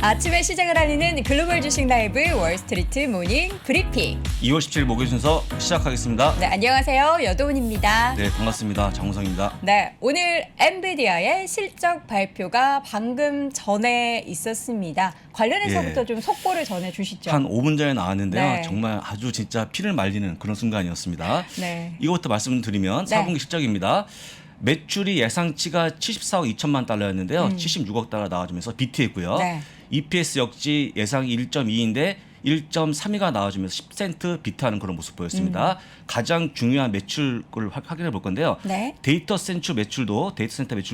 아침의 시작을 알리는 글로벌 주식 라이브 월스트리트 모닝 브리핑. 2월 17일 목요일 순서 시작하겠습니다. 네, 안녕하세요. 여도훈입니다. 네, 반갑습니다. 장우성입니다. 네, 오늘 엔비디아의 실적 발표가 방금 전에 있었습니다. 관련해서부터 예. 좀 속보를 전해주시죠. 한 5분 전에 나왔는데요. 네. 정말 아주 진짜 피를 말리는 그런 순간이었습니다. 네. 이것부터 말씀드리면 네. 4분기 실적입니다. 매출이 예상치가 74억 2천만 달러였는데요. 76억 달러 나와주면서 비트했고요. 네. EPS 역시 예상이 1.2인데 1.32가 나와주면서 10센트 비트하는 그런 모습 보였습니다. 가장 중요한 매출을 확인해 볼 건데요. 네. 데이터 센터 매출도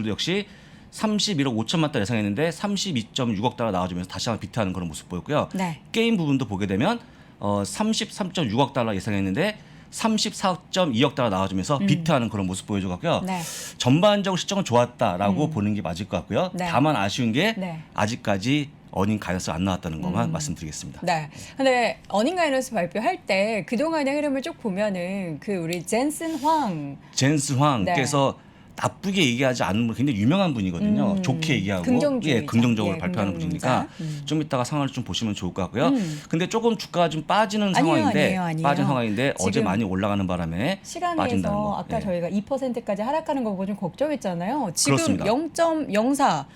역시 31억 5천만 달러 예상했는데 32.6억 달러 나와주면서 다시 한번 비트하는 그런 모습 보였고요. 네. 게임 부분도 보게 되면 33.6억 달러 예상했는데 34.2억 달러 나와주면서 비트하는 그런 모습 보여줘갖고요. 네. 전반적으로 실적은 좋았다라고 보는 게 맞을 것 같고요. 네. 다만 아쉬운 게 네. 아직까지 어닝 가이던스가 안 나왔다는 것만 말씀드리겠습니다. 네. 근데 어닝 가이던스 발표할 때 그동안의 흐름을 쭉 보면은 그 우리 젠슨 황 젠스 황께서 나쁘게 얘기하지 않는 분 굉장히 유명한 분이거든요. 좋게 얘기하고 긍정주의자. 긍정적으로 예, 발표하는 긍정주의자. 분이니까 좀 이따가 상황을 좀 보시면 좋을 것 같고요. 근데 조금 주가가 좀 빠지는 상황인데 아니에요. 빠진 상황인데 어제 지금 많이 올라가는 바람에 빠진다는 시간에서 거. 아까 예. 저희가 2%까지 하락하는 거 보고 좀 걱정했잖아요. 지금 그렇습니다. 0.04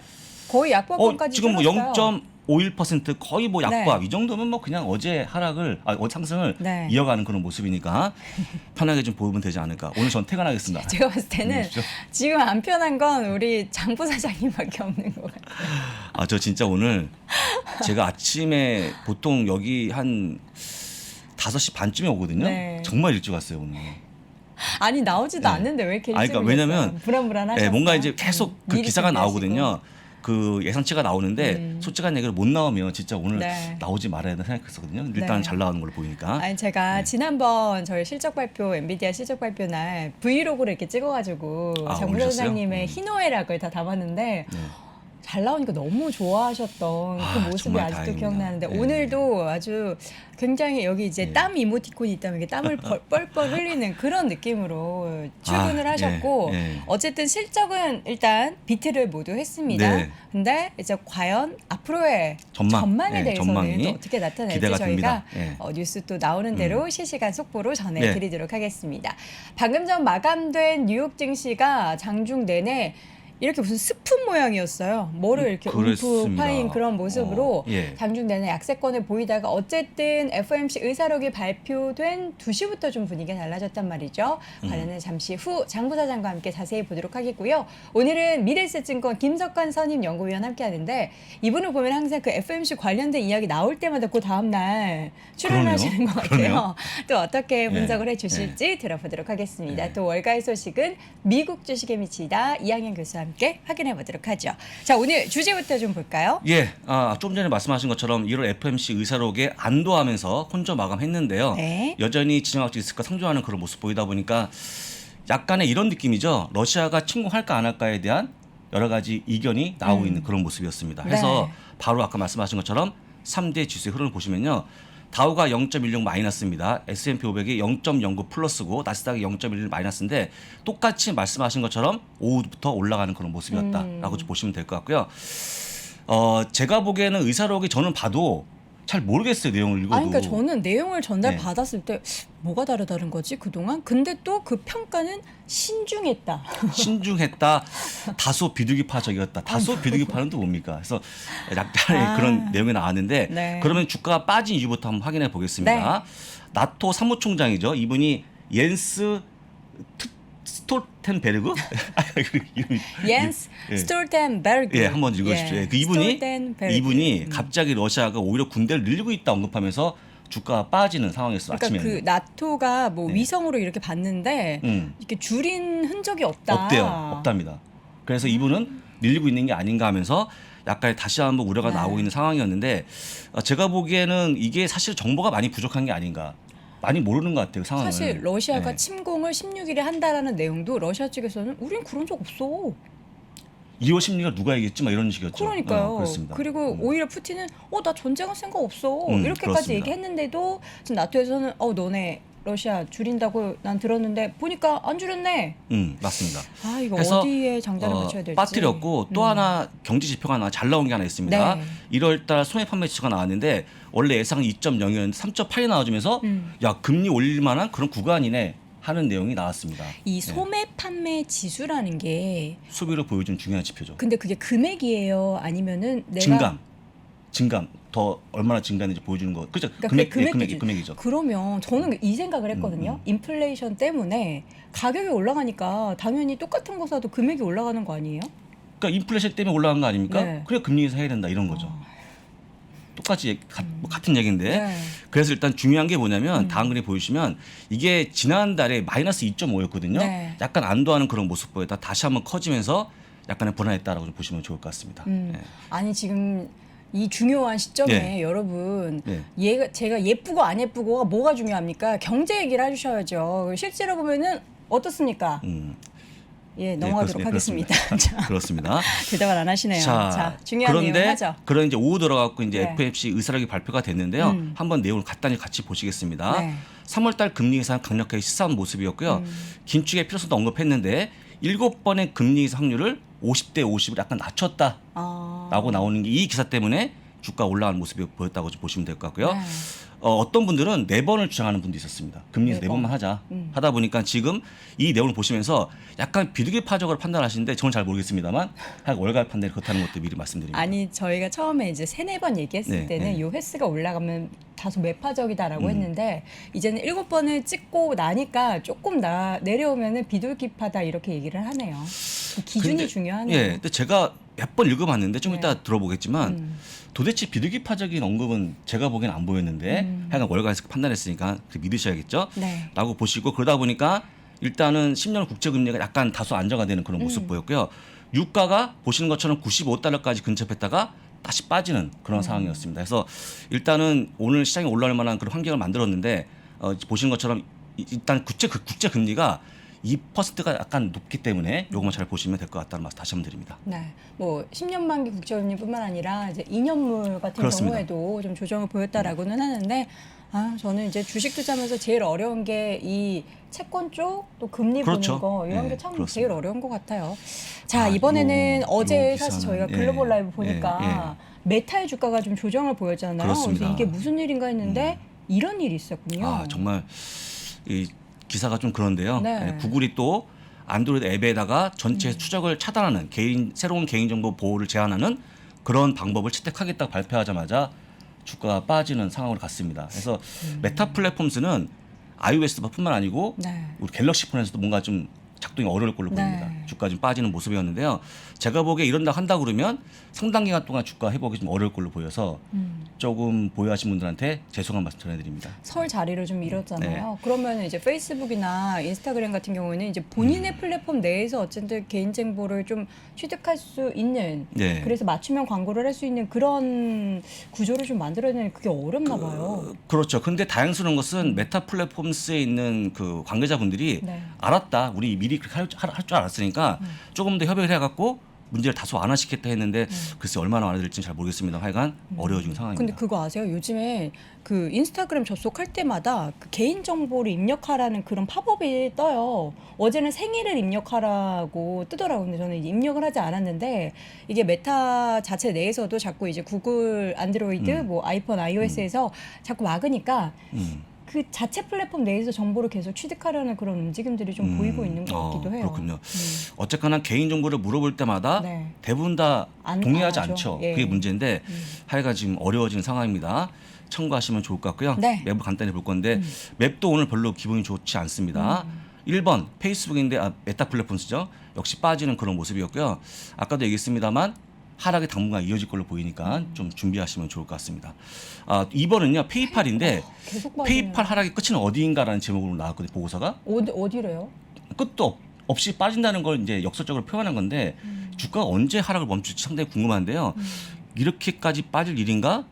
거의 약보합권까지 지금 뭐 줄었어요. 0.51% 거의 뭐 약보합 네. 이 정도면 뭐 그냥 어제 상승을 네. 이어가는 그런 모습이니까 편하게 좀 보면 되지 않을까. 오늘 전 퇴근하겠습니다. 제가 봤을 때는 보십시오. 지금 안 편한 건 우리 장 부사장님밖에 없는 것 같아요. 아, 저 진짜 오늘 제가 아침에 보통 여기 한 5시 반쯤에 오거든요. 네. 정말 일찍 왔어요, 오늘. 아니 나오지도 않는데 왜 이렇게 아니, 일찍 그러니까 왜냐면 불안불안하셨어요? 뭔가 이제 계속 그 미리 기사가 준비하시고. 나오거든요. 그 예상치가 나오는데 솔직한 얘기를 못 나오면 진짜 오늘 네. 나오지 말아야 된다 생각했었거든요. 일단 네. 잘 나오는 걸로 보이니까. 아니 제가 지난번 저희 실적 발표 엔비디아 실적 발표 날 브이로그를 이렇게 찍어가지고 아, 장 올리셨어요? 부사장님의 희노애락을 다 담았는데 네. 잘 나오니까 너무 좋아하셨던 그 모습이 정말 아직도 다행입니다. 기억나는데 네. 오늘도 아주 굉장히 여기 이제 땀 이모티콘이 있다면 이게 땀을 뻘뻘 흘리는 그런 느낌으로 출근을 아, 하셨고 예, 예. 어쨌든 실적은 일단 비트를 모두 했습니다. 네. 근데 이제 과연 앞으로의 전망, 전망에 예, 대해서는 전망이 또 어떻게 나타날지 기대가 저희가 됩니다. 예. 뉴스 또 나오는 대로 실시간 속보로 전해드리도록 네. 하겠습니다. 방금 전 마감된 뉴욕 증시가 장중 내내 이렇게 무슨 스푼 모양이었어요. 뭐를 이렇게 움푹 그렇습니다. 파인 그런 모습으로 예. 장중 내내 약세권을 보이다가 어쨌든 FOMC 의사록이 발표된 2시부터 좀 분위기가 달라졌단 말이죠. 관련해 잠시 후 장 부사장과 함께 자세히 보도록 하겠고요. 오늘은 미래에셋증권 김석관 선임 연구위원 함께 하는데 이분을 보면 항상 그 FOMC 관련된 이야기 나올 때마다 그 다음날 출연하시는 것 같아요. 그러네요. 또 어떻게 분석을 예. 해주실지 들어보도록 하겠습니다. 예. 또 월가의 소식은 미국 주식에 미치다 이항현 교수와 함께 확인해 보도록 하죠. 자, 오늘 주제부터 좀 볼까요? 예, 좀 전에 말씀하신 것처럼 1월 FOMC 의사록에 안도하면서 혼조 마감했는데요. 네. 여전히 진영학적 리스크가 상존하는 그런 모습 보이다 보니까 약간의 이런 느낌이죠. 러시아가 침공할까 안 할까에 대한 여러 가지 이견이 나오고 있는 그런 모습이었습니다. 그래서 바로 아까 말씀하신 것처럼 3대 지수의 흐름을 보시면요. 다우가 0.16 마이너스입니다. S&P 500이 0.09 플러스고 나스닥이 0.11 마이너스인데 똑같이 말씀하신 것처럼 오후부터 올라가는 그런 모습이었다라고 좀 보시면 될 것 같고요. 제가 보기에는 의사록이 저는 봐도 잘 모르겠어요. 내용을 읽어도. 아니, 그러니까 저는 내용을 전달 네. 받았을 때 뭐가 다르다는 거지 그동안? 근데 또 그 평가는 신중했다. 신중했다. 다소 비둘기파적이었다. 다소 비둘기파는 또 뭡니까? 그래서 약간의 그런 내용이 나왔는데 네. 그러면 주가가 빠진 이유부터 한번 확인해 보겠습니다. 나토 사무총장이죠. 이분이 옌스 스톨텐베르그? 옌스 예. 스톨텐베르그. 예, 한번 읽어주십시오. 그 스톨텐베르그. 이분이 갑자기 러시아가 오히려 군대를 늘리고 있다 언급하면서 주가가 빠지는 상황이었어요. 그러니까 아침에는. 그 나토가 뭐 네. 위성으로 이렇게 봤는데 이렇게 줄인 흔적이 없다. 없대요. 없답니다. 그래서 이분은 밀리고 있는 게 아닌가 하면서 약간 다시 한번 우려가 네. 나오고 있는 상황이었는데 제가 보기에는 이게 사실 정보가 많이 부족한 게 아닌가. 많이 모르는 것 같아요. 상황을. 사실 러시아가 네. 침공을 16일에 한다라는 내용도 러시아 측에서는 우린 그런 적 없어. 2월 16일 누가 얘기했지? 막 이런 식이었죠. 그러니까요. 그렇습니다. 그리고 오히려 푸틴은 나 전쟁할 생각 없어. 이렇게까지 그렇습니다. 얘기했는데도 지금 나토에서는 너네 러시아 줄인다고 난 들었는데 보니까 안 줄였네. 맞습니다. 아 이거 그래서, 어디에 장단을 맞춰야 될지. 빠뜨렸고 또 하나 경제 지표가 잘 나온 게 하나 있습니다. 네. 1월달 소매 판매 지수가 나왔는데 원래 예상 2.0이었는데 3.8이 나와주면서 야 금리 올릴 만한 그런 구간이네 하는 내용이 나왔습니다. 이 소매 판매 지수라는 게 소비를 보여준 중요한 지표죠. 근데 그게 금액이에요? 아니면은 내가 증감 더 얼마나 증가했는지 보여주는 거. 그죠? 그러니까 금액이죠. 그러면 저는 이 생각을 했거든요. 인플레이션 때문에 가격이 올라가니까 당연히 똑같은 거 사도 금액이 올라가는 거 아니에요? 그러니까 인플레이션 때문에 올라간 거 아닙니까? 네. 그래 금리 인상 해야 된다 이런 거죠. 똑같이 같은 얘기인데 네. 그래서 일단 중요한 게 뭐냐면 다음 그림 보여주시면 이게 지난달에 마이너스 2.5였거든요. 네. 약간 안도하는 그런 모습 보였다 다시 한번 커지면서 약간의 불안했다라고 좀 보시면 좋을 것 같습니다. 네. 아니 지금 이 중요한 시점에 네. 여러분 네. 제가 예쁘고 안 예쁘고가 뭐가 중요합니까? 경제 얘기를 해주셔야죠. 실제로 보면은 어떻습니까? 예, 넘어가도록 하겠습니다. 자, 그렇습니다. 대답을 안 하시네요. 자, 중요한 내용 하죠. 그런 이제 오후 들어갔고 이제 네. FOMC 의사록이 발표가 됐는데요. 한번 내용을 간단히 같이 보시겠습니다. 네. 3월달 금리 인상 강력하게 시사한 모습이었고요. 긴축의 필요성도 언급했는데 7번의 금리 인상 확률을 50대 50을 약간 낮췄다라고 나오는 게 이 기사 때문에 주가 올라가는 모습이 보였다고 좀 보시면 될 것 같고요. 네. 어떤 분들은 4번을 주장하는 분도 있었습니다. 금리 인상 4번만 하자. 하다 보니까 지금 이 내용을 보시면서 약간 비둘기파적으로 판단하시는데 저는 잘 모르겠습니다만 월가 판단이 그렇다는 것도 미리 말씀드립니다. 아니 저희가 처음에 이제 3-4번 얘기했을 네, 때는 네. 요 횟수가 올라가면 다소 매파적이다라고 했는데 이제는 7번을 찍고 나니까 조금 내려오면은 비둘기파다 이렇게 얘기를 하네요. 그 기준이 근데, 중요하네요. 예, 근데 제가 몇 번 읽어봤는데 좀 네. 이따 들어보겠지만 도대체 비둘기파적인 언급은 제가 보기엔 안 보였는데 하여간 월가에서 판단했으니까 믿으셔야겠죠? 네. 라고 보시고 그러다 보니까 일단은 10년 국제금리가 약간 다소 안정화 되는 그런 모습 보였고요. 유가가 보시는 것처럼 95달러까지 근접했다가 다시 빠지는 그런 상황이었습니다. 그래서 일단은 오늘 시장에 올라올 만한 그런 환경을 만들었는데 보시는 것처럼 일단 국제 금리가 2%가 약간 높기 때문에 요것만 잘 보시면 될 것 같다는 말씀 다시 한번 드립니다. 네, 뭐 10년 만기 국채금리뿐만 아니라 이제 2년물 같은 그렇습니다. 경우에도 좀 조정을 보였다라고는 하는데 저는 이제 주식 투자하면서 제일 어려운 게 이 채권 쪽 또 금리 그렇죠. 보는 거 이런 네, 게 참 그렇습니다. 제일 어려운 것 같아요. 자 이번에는 요 어제 기사는, 사실 저희가 글로벌 라이브 보니까 메타의 주가가 좀 조정을 보였잖아요. 그렇습니다. 그래서 이게 무슨 일인가 했는데 이런 일이 있었군요. 정말 이 기사가 좀 그런데요. 네. 구글이 또 안드로이드 앱에다가 전체 추적을 차단하는 새로운 개인정보 보호를 제한하는 그런 방법을 채택하겠다고 발표하자마자 주가가 빠지는 상황으로 갔습니다. 그래서 메타 플랫폼스는 iOS뿐만 아니고 네. 우리 갤럭시 폰에서도 뭔가 좀 작동이 어려울 걸로 보입니다. 네. 주가 좀 빠지는 모습이었는데요. 제가 보기에 이런다 한다 그러면 상당 기간 동안 주가 회복이 좀 어려울 걸로 보여서 조금 보유하신 분들한테 죄송한 말씀 전해드립니다. 설 자리를 좀 잃었잖아요. 그러면 이제 페이스북이나 인스타그램 같은 경우는 이제 본인의 플랫폼 내에서 어쨌든 개인 정보를 좀 취득할 수 있는 네. 그래서 맞춤형 광고를 할 수 있는 그런 구조를 좀 만들어내는 그게 어렵나 봐요. 그렇죠. 근데 다행스러운 것은 메타 플랫폼스에 있는 그 관계자분들이 네. 알았다. 우리 미리 그렇게 할 줄 알았으니까 조금 더 협의를 해갖고 문제를 다소 완화시켰다 했는데 글쎄 얼마나 완화될지는 잘 모르겠습니다. 하여간 어려워지는 상황입니다. 근데 그거 아세요? 요즘에 그 인스타그램 접속할 때마다 그 개인 정보를 입력하라는 그런 팝업이 떠요. 어제는 생일을 입력하라고 뜨더라고요. 근데 저는 입력을 하지 않았는데 이게 메타 자체 내에서도 자꾸 이제 구글 안드로이드, 뭐 아이폰, iOS에서 자꾸 막으니까 그 자체 플랫폼 내에서 정보를 계속 취득하려는 그런 움직임들이 좀 보이고 있는 것 같기도 해요. 그렇군요. 어쨌거나 개인 정보를 물어볼 때마다 네. 대부분 다 안 동의하지 하죠. 않죠. 예. 그게 문제인데 하여간 지금 어려워지는 상황입니다. 참고하시면 좋을 것 같고요. 네. 맵을 간단히 볼 건데 맵도 오늘 별로 기분이 좋지 않습니다. 1번 페이스북인데 메타 플랫폼스죠. 역시 빠지는 그런 모습이었고요. 아까도 얘기했습니다만 하락이 당분간 이어질 걸로 보이니까 좀 준비하시면 좋을 것 같습니다. 2번은요 페이팔인데 계속 빠지네요. 페이팔 하락의 끝은 어디인가라는 제목으로 나왔거든요. 보고서가 어디래요? 끝도 없이 빠진다는 걸 이제 역설적으로 표현한 건데 주가가 언제 하락을 멈출지 상당히 궁금한데요. 이렇게까지 빠질 일인가?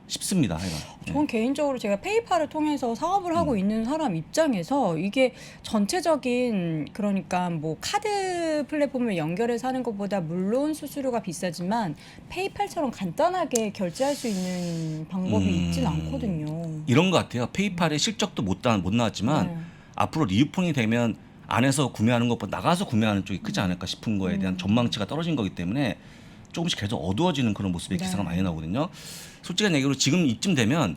싶습니다. 저는 개인적으로 제가 페이팔을 통해서 사업을 하고 있는 사람 입장에서 이게 전체적인 그러니까 뭐 카드 플랫폼을 연결해서 하는 것보다 물론 수수료가 비싸지만 페이팔처럼 간단하게 결제할 수 있는 방법이 있진 않거든요. 이런 것 같아요. 페이팔의 실적도 못 나왔지만 네. 앞으로 리유폰이 되면 안에서 구매하는 것보다 나가서 구매하는 쪽이 크지 않을까 싶은 거에 대한 전망치가 떨어진 거기 때문에 조금씩 계속 어두워지는 그런 모습의 네. 기사가 많이 나오거든요. 솔직한 얘기로 지금 이쯤 되면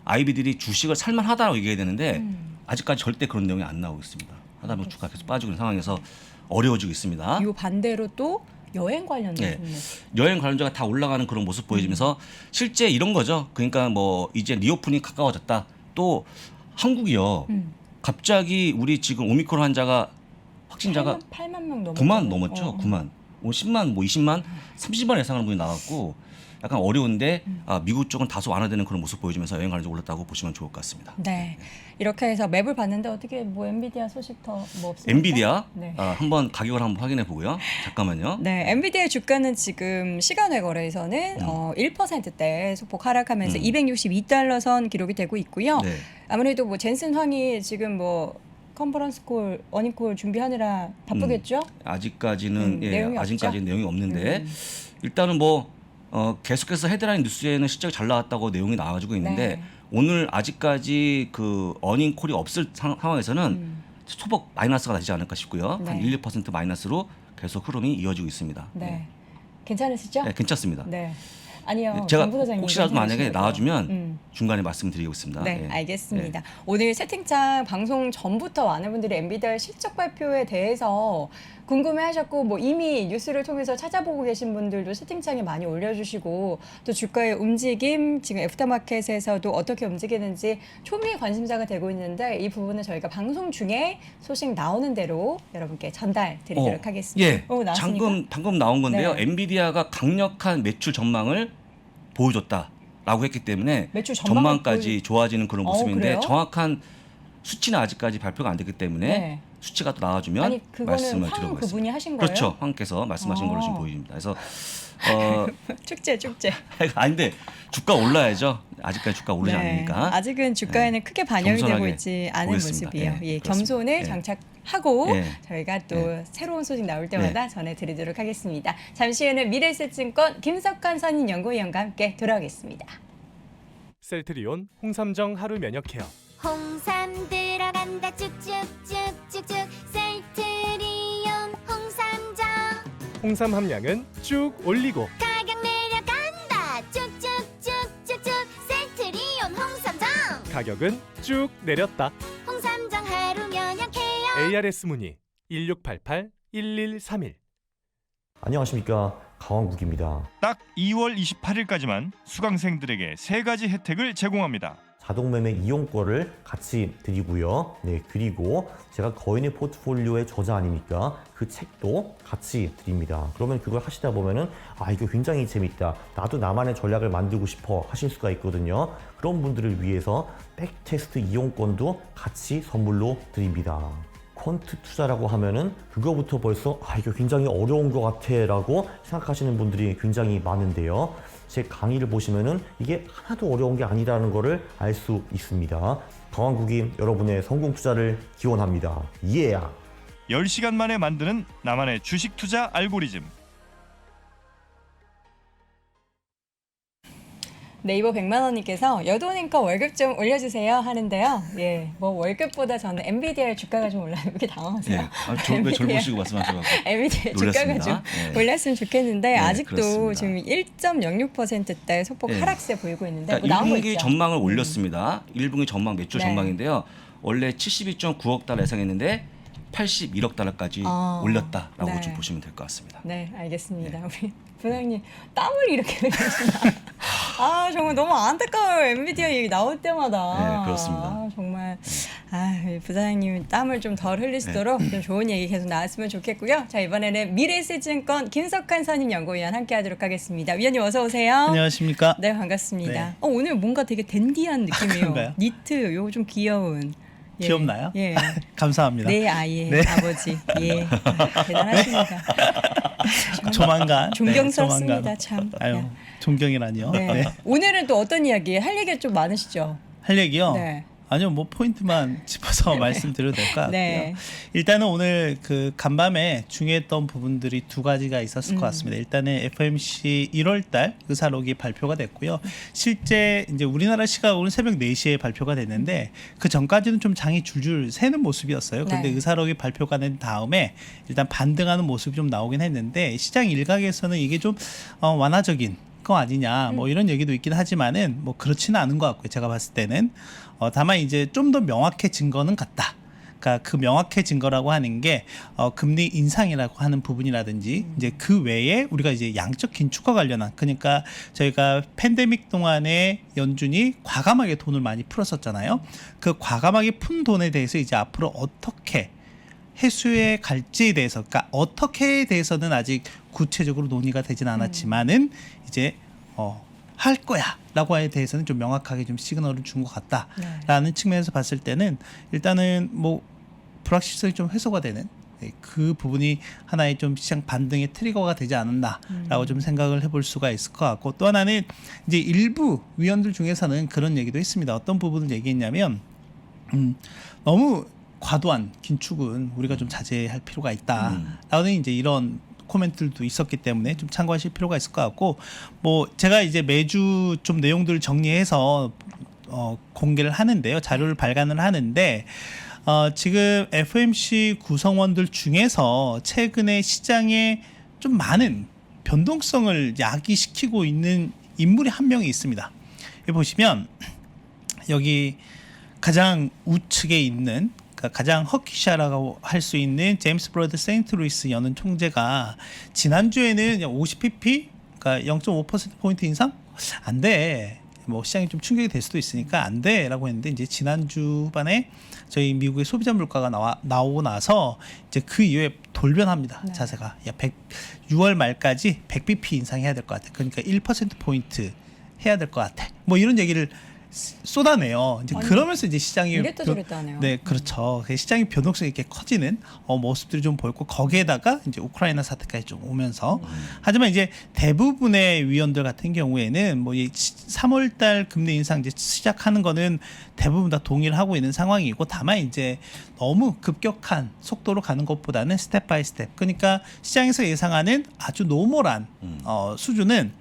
아이비들이 주식을 살만하다고 얘기해야 되는데 아직까지 절대 그런 내용이 안 나오고 있습니다. 하다 보면 주가가 계속 빠지고 있는 상황에서 어려워지고 있습니다. 이 반대로 또 여행 관련된 네. 종목. 여행 관련자가 다 올라가는 그런 모습 보여지면서 실제 이런 거죠. 그러니까 뭐 이제 리오픈이 가까워졌다. 또 한국이요. 갑자기 우리 지금 오미크론 확진자가 8만 명 넘었죠. 9만 넘었죠. 9만. 10만, 뭐 20만, 30만 예상하는 분이 나왔고 약간 어려운데 미국 쪽은 다소 완화되는 그런 모습 보여주면서 여행 관련자 올랐다고 보시면 좋을 것 같습니다. 네. 이렇게 해서 맵을 봤는데 어떻게 뭐 엔비디아 소식 더 뭐 없습니까? 엔비디아 네. 한번 가격을 한번 확인해 보고요. 잠깐만요. 네, 엔비디아 주가는 지금 시간외 거래에서는 1%대 소폭 하락하면서 262달러 선 기록이 되고 있고요. 네. 아무래도 뭐 젠슨 황이 지금 뭐 컨퍼런스 콜, 어닝콜 준비하느라 바쁘겠죠? 아직까지는 내용이 아직까지는 없죠? 내용이 없는데 일단은 뭐 계속해서 헤드라인 뉴스에는 실적이 잘 나왔다고 내용이 나와주고 있는데 네. 오늘 아직까지 그 어닝 콜이 없을 상황에서는 소폭 마이너스가 나지 않을까 싶고요. 네. 한 1~2% 마이너스로 계속 흐름이 이어지고 있습니다. 네. 괜찮으시죠? 네, 괜찮습니다. 네. 아니요. 제가 정 부사장님 혹시라도 만약에 괜찮으시고요. 나와주면 중간에 말씀드리겠습니다. 네, 예. 알겠습니다. 오늘 채팅창 방송 전부터 많은 분들이 엔비디아 실적 발표에 대해서 궁금해하셨고 뭐 이미 뉴스를 통해서 찾아보고 계신 분들도 채팅창에 많이 올려주시고 또 주가의 움직임 지금 애프터마켓에서도 어떻게 움직이는지 초미의 관심사가 되고 있는데 이 부분은 저희가 방송 중에 소식 나오는 대로 여러분께 전달드리도록 하겠습니다. 예, 나왔습니까? 방금 나온 건데요. 네. 엔비디아가 강력한 매출 전망을 보여줬다라고 했기 때문에 매출 전망까지 좋아지는 그런 모습인데 그래요? 정확한 수치는 아직까지 발표가 안 됐기 때문에 네. 수치가 또 나와주면 아니 그거는 말씀을 황 드려보겠습니다. 그분이 하신 거예요? 그렇죠. 황께서 말씀하신 걸로 지금 보입니다. 그래서 축제. 아닌데 주가 올라야죠. 아직까지 주가 오르지 네. 않으니까. 아직은 주가에는 크게 반영이 되고 겸손하게 있지 않은 보겠습니다. 모습이에요. 예, 예, 그렇습니다. 겸손을 예. 장착하고 예. 저희가 또 예. 새로운 소식 나올 때마다 전해드리도록 하겠습니다. 잠시 후에는 미래에셋증권 김석환 선임연구위원과 함께 돌아오겠습니다. 셀트리온 홍삼정 하루 면역 케어. 홍삼 들어간다 쭉쭉쭉쭉쭉 셀트리온 홍삼정 홍삼 함량은 쭉 올리고 가격 내려간다 쭉쭉쭉쭉쭉 셀트리온 홍삼정 가격은 쭉 내렸다. 홍삼정 하루 면역 케어 ARS 문의 1688-1131. 안녕하십니까, 강원국입니다. 딱 2월 28일까지만 수강생들에게 3가지 혜택을 제공합니다. 자동매매 이용권을 같이 드리고요. 네, 그리고 제가 거인의 포트폴리오의 저자 아닙니까? 그 책도 같이 드립니다. 그러면 그걸 하시다 보면은 이거 굉장히 재밌다. 나도 나만의 전략을 만들고 싶어 하실 수가 있거든요. 그런 분들을 위해서 백테스트 이용권도 같이 선물로 드립니다. 퀀트 투자라고 하면은 그거부터 벌써 이거 굉장히 어려운 것 같아 라고 생각하시는 분들이 굉장히 많은데요. 제 강의를 보시면은 이게 하나도 어려운 게 아니라는 거를 알 수 있습니다. 강원국이 여러분의 성공 투자를 기원합니다. 예! 10시간 만에 만드는 나만의 주식 투자 알고리즘. 네이버 100만 원님께서 여도님과 월급 좀 올려주세요 하는데요. 예, 뭐 월급보다 저는 엔비디아의 주가가 좀 올라요. 이렇게 당황하세요. 예. 왜 저를 보시고 말씀하셔가지고 엔비디아 주가가 놀랐습니다. 좀 예. 올랐으면 좋겠는데 아직도 그렇습니다. 지금 1.06%대 소폭 예. 하락세 보이고 있는데 그러니까 뭐 나온 거 1분기 있죠? 전망을 올렸습니다. 1분기 전망 매출 네. 전망인데요. 원래 72.9억 달러 예상했는데 81억 달러까지 올렸다라고 네. 좀 보시면 될 것 같습니다. 네, 알겠습니다. 우리 부장님 땀을 이렇게 흘리시나? 정말 너무 안타까워요. 엔비디아 얘기 나올 때마다. 네, 그렇습니다. 정말 우리 부장님 땀을 좀 덜 흘리시도록 좀 좋은 얘기 계속 나왔으면 좋겠고요. 자, 이번에는 미래에셋증권 김석환 선임연구위원 함께하도록 하겠습니다. 위원님 어서 오세요. 안녕하십니까? 네, 반갑습니다. 네. 오늘 뭔가 되게 댄디한 느낌이에요. 그런가요? 니트 요거 좀 귀여운. 예. 귀엽나요? 예. 감사합니다. 내 아이의 네. 아버지. 예. 대단하십니다. 조만간. 존경스럽습니다. 조만간. 참. 아유, 존경이라니요. 네. 네. 오늘은 또 어떤 이야기? 할 얘기가 좀 많으시죠? 할 얘기요? 네. 아니요, 뭐 포인트만 짚어서 말씀드려도 될 것 같고요. 네. 일단은 오늘 그 간밤에 중요했던 부분들이 두 가지가 있었을 것 같습니다. 일단은 FOMC 1월달 의사록이 발표가 됐고요. 실제 이제 우리나라 시각으로는 새벽 4시에 발표가 됐는데 그 전까지는 좀 장이 줄줄 새는 모습이었어요. 그런데 네. 의사록이 발표가 된 다음에 일단 반등하는 모습이 좀 나오긴 했는데 시장 일각에서는 이게 좀 완화적인 거 아니냐 뭐 이런 얘기도 있긴 하지만은 뭐 그렇지는 않은 것 같고요. 제가 봤을 때는 다만 이제 좀 더 명확해진 거는 같다. 그러니까 그 명확해진 거라고 하는 게 금리 인상이라고 하는 부분이라든지 이제 그 외에 우리가 이제 양적 긴축과 관련한 그러니까 저희가 팬데믹 동안에 연준이 과감하게 돈을 많이 풀었었잖아요. 그 과감하게 푼 돈에 대해서 이제 앞으로 어떻게 회수에 갈지에 대해서 그러니까 어떻게에 대해서는 아직 구체적으로 논의가 되진 않았지만은 이제 할 거야 라고 에 대해서는 좀 명확하게 좀 시그널을 준 것 같다라는 측면에서 봤을 때는 일단은 뭐 불확실성이 좀 해소가 되는 그 부분이 하나의 좀 시장 반등의 트리거가 되지 않았나라고 좀 생각을 해볼 수가 있을 것 같고 또 하나는 이제 일부 위원들 중에서는 그런 얘기도 했습니다. 어떤 부분을 얘기했냐면 너무 과도한 긴축은 우리가 좀 자제할 필요가 있다라는 이제 이런 코멘트들도 있었기 때문에 좀 참고하실 필요가 있을 것 같고 뭐 제가 이제 매주 좀 내용들을 정리해서 공개를 하는데요. 자료를 발간을 하는데 지금 FOMC 구성원들 중에서 최근에 시장에 좀 많은 변동성을 야기시키고 있는 인물이 한 명이 있습니다. 여기 보시면 여기 가장 우측에 있는 가장 허키샤라고 할 수 있는 제임스 브로드 세인트루이스 연은 총재가 지난주에는 50pp, 그러니까 0.5%포인트 인상? 안 돼. 뭐 시장이 좀 충격이 될 수도 있으니까 안 돼라고 했는데 이제 지난주 후반에 저희 미국의 소비자 물가가 나오고 나서 이제 그 이후에 돌변합니다. 네. 자세가 6월 말까지 100bp 인상해야 될 것 같아. 그러니까 1%포인트 해야 될 것 같아. 뭐 이런 얘기를 쏟아내요. 이제 아니, 그러면서 이제 시장이 이랬다 저랬다 하네요. 네, 그렇죠. 시장이 변동성이 이렇게 커지는 모습들이 좀 보였고 거기에다가 이제 우크라이나 사태까지 좀 오면서 하지만 이제 대부분의 위원들 같은 경우에는 뭐 3월달 금리 인상 이제 시작하는 거는 대부분 다 동의를 하고 있는 상황이고 다만 이제 너무 급격한 속도로 가는 것보다는 스텝 바이 스텝. 그러니까 시장에서 예상하는 아주 노멀한 수준은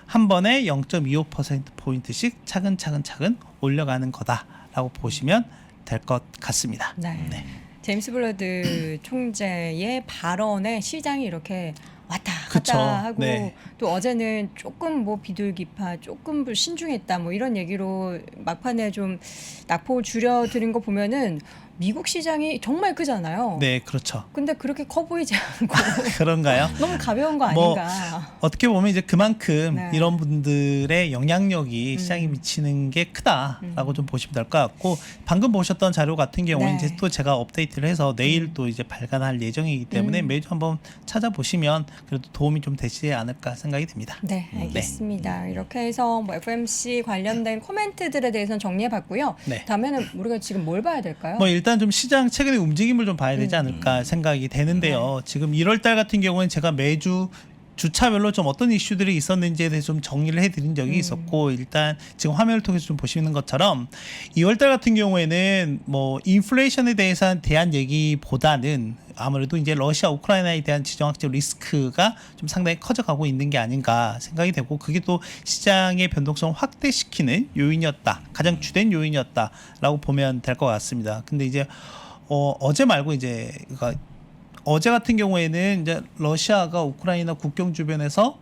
한 번에 0.25%포인트씩 차근차근 올려가는 거다라고 보시면 될 것 같습니다. 네. 네. 제임스 블러드 총재의 발언에 시장이 이렇게 왔다 갔다 그쵸. 하고 네. 또 어제는 조금 뭐 비둘기파 조금 신중했다 뭐 이런 얘기로 막판에 좀 낙폭을 줄여드린 거 보면은 미국 시장이 정말 크잖아요. 네, 그렇죠. 근데 그렇게 커 보이지 않고 그런가요? 너무 가벼운 거 뭐, 아닌가. 어떻게 보면 이제 그만큼 네. 이런 분들의 영향력이 시장에 미치는 게 크다라고 좀 보시면 될 것 같고 방금 보셨던 자료 같은 경우는 네. 이제 또 제가 업데이트를 해서 내일 또 이제 발간할 예정이기 때문에 매주 한번 찾아보시면 그래도 도움이 좀 되시지 않을까 생각이 듭니다. 네, 알겠습니다. 이렇게 해서 뭐 FOMC 관련된 코멘트들에 대해서는 정리해봤고요. 네. 다음에는 우리가 지금 뭘 봐야 될까요? 뭐 일단 좀 시장 최근의 움직임을 좀 봐야 되지 않을까 생각이 되는데요. 지금 1월달 같은 경우는 제가 매주 주차별로 좀 어떤 이슈들이 있었는지에 대해서 좀 정리를 해드린 적이 있었고 일단 지금 화면을 통해서 좀 보시는 것처럼 2월달 같은 경우에는 뭐 인플레이션에 대한 얘기보다는 아무래도 이제 러시아 우크라이나에 대한 지정학적 리스크가 좀 상당히 커져가고 있는 게 아닌가 생각이 되고 그게 또 시장의 변동성을 확대시키는 요인이었다. 가장 주된 요인이었다라고 보면 될 것 같습니다. 근데 이제 어제 말고 이제 그러니까 어제 같은 경우에는 이제 러시아가 우크라이나 국경 주변에서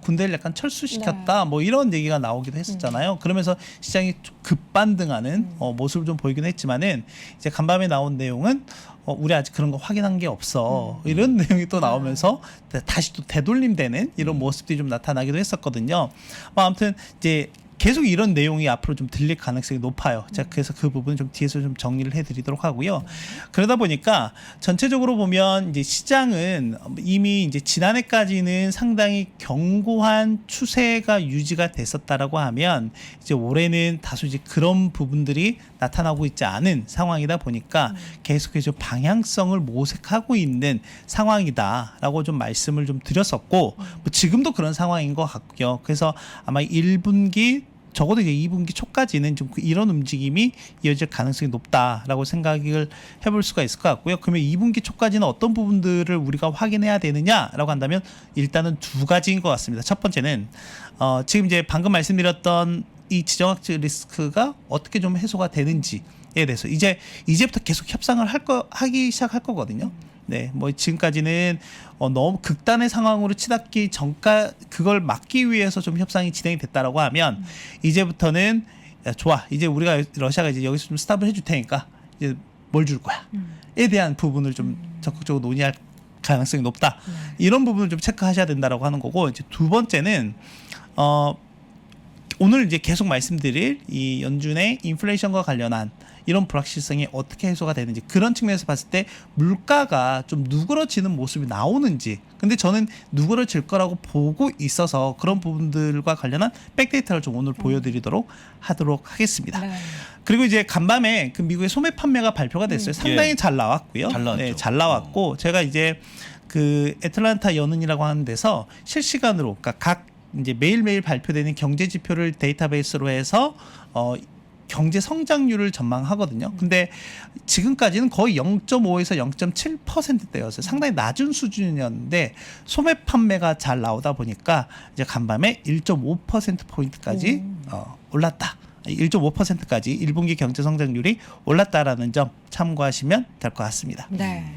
군대를 약간 철수시켰다 뭐 이런 얘기가 나오기도 했었잖아요. 그러면서 시장이 급반등하는 모습을 좀 보이긴 했지만은 이제 간밤에 나온 내용은 우리 아직 그런 거 확인한 게 없어 이런 내용이 또 나오면서 다시 또 되돌림되는 이런 모습들이 좀 나타나기도 했었거든요. 뭐 아무튼 이제 계속 이런 내용이 앞으로 좀 들릴 가능성이 높아요. 자, 그래서 그 부분 좀 뒤에서 좀 정리를 해드리도록 하고요. 그러다 보니까 전체적으로 보면 이제 시장은 이미 이제 지난해까지는 상당히 견고한 추세가 유지가 됐었다라고 하면 이제 올해는 다소 이제 그런 부분들이 나타나고 있지 않은 상황이다 보니까 계속해서 방향성을 모색하고 있는 상황이다라고 좀 말씀을 좀 드렸었고 뭐 지금도 그런 상황인 것 같고요. 그래서 아마 1분기 적어도 이제 2분기 초까지는 좀 이런 움직임이 이어질 가능성이 높다라고 생각을 해볼 수가 있을 것 같고요. 그러면 2분기 초까지는 어떤 부분들을 우리가 확인해야 되느냐라고 한다면 일단은 두 가지인 것 같습니다. 첫 번째는 지금 이제 방금 말씀드렸던 이 지정학적 리스크가 어떻게 좀 해소가 되는지에 대해서 이제부터 계속 협상을 하기 시작할 거거든요. 네, 뭐 지금까지는 너무 극단의 상황으로 치닫기 전까 그걸 막기 위해서 좀 협상이 진행이 됐다라고 하면 이제부터는 야, 좋아, 이제 우리가 러시아가 이제 여기서 좀 스탑을 해줄 테니까 이제 뭘 줄 거야?에 대한 부분을 좀 적극적으로 논의할 가능성이 높다. 이런 부분을 좀 체크하셔야 된다라고 하는 거고 이제 두 번째는 오늘 이제 계속 말씀드릴 이 연준의 인플레이션과 관련한 이런 불확실성이 어떻게 해소가 되는지 그런 측면에서 봤을 때 물가가 좀 누그러지는 모습이 나오는지 근데 저는 누그러질 거라고 보고 있어서 그런 부분들과 관련한 백데이터를 좀 오늘 보여드리도록 하도록 하겠습니다. 네. 그리고 이제 간밤에 그 미국의 소매 판매가 발표가 됐어요. 상당히 예. 잘 나왔고요. 잘 나왔죠. 네, 잘 나왔고 제가 이제 그 애틀란타 연은이라고 하는 데서 실시간으로 그러니까 각 이제 매일매일 발표되는 경제 지표를 데이터베이스로 해서 경제 성장률을 전망하거든요. 근데 지금까지는 거의 0.5에서 0.7%대였어요. 상당히 낮은 수준이었는데 소매 판매가 잘 나오다 보니까 이제 간밤에 1.5% 포인트까지 올랐다. 1.5%까지 1분기 경제 성장률이 올랐다라는 점 참고하시면 될 것 같습니다. 네.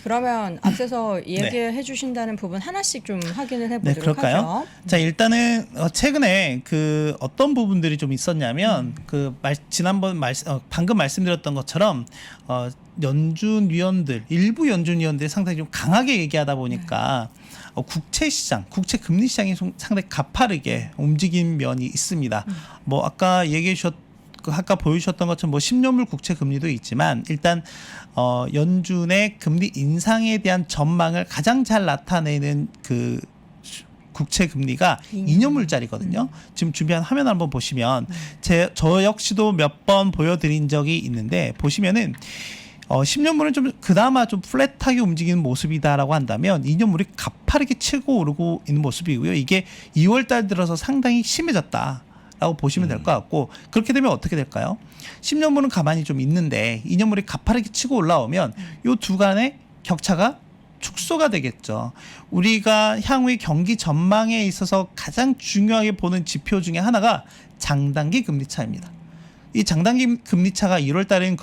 그러면 앞서서 얘기해 주신다는 부분 하나씩 좀 확인을 네, 해보도록 그럴까요? 하죠. 자, 일단은 최근에 그 어떤 부분들이 좀 있었냐면 방금 말씀드렸던 것처럼 연준 위원들 일부 연준 위원들이 상당히 좀 강하게 얘기하다 보니까 국채 시장, 국채 금리 시장이 상당히 가파르게 움직인 면이 있습니다. 뭐 아까 아까 보여주셨던 것처럼 뭐 10년물 국채 금리도 있지만 일단 연준의 금리 인상에 대한 전망을 가장 잘 나타내는 그 국채 금리가 2년물짜리거든요. 지금 준비한 화면 한번 보시면 저 역시도 몇 번 보여드린 적이 있는데 보시면은 10년물은 좀 그나마 좀 플랫하게 움직이는 모습이다라고 한다면 2년물이 가파르게 치고 오르고 있는 모습이고요. 이게 2월달 들어서 상당히 심해졌다. 라고 보시면 될 것 같고 그렇게 되면 어떻게 될까요? 10년물은 가만히 좀 있는데 2년물이 가파르게 치고 올라오면 이 두 간의 격차가 축소가 되겠죠. 우리가 향후의 경기 전망에 있어서 가장 중요하게 보는 지표 중에 하나가 장단기 금리 차입니다. 이 장단기 금리 차가 1월 달에는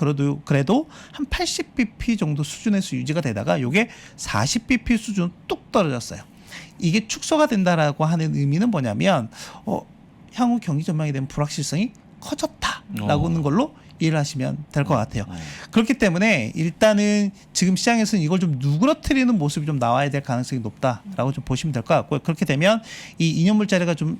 그래도 한 80bp 정도 수준에서 유지가 되다가 이게 40bp 수준 뚝 떨어졌어요. 이게 축소가 된다라고 하는 의미는 뭐냐면 향후 경기 전망에 대한 불확실성이 커졌다라고 하는 걸로 이해를 하시면 될 것 같아요. 그렇기 때문에 일단은 지금 시장에서는 이걸 좀 누그러뜨리는 모습이 좀 나와야 될 가능성이 높다라고 좀 보시면 될 것 같고요. 그렇게 되면 이 2년물짜리가 좀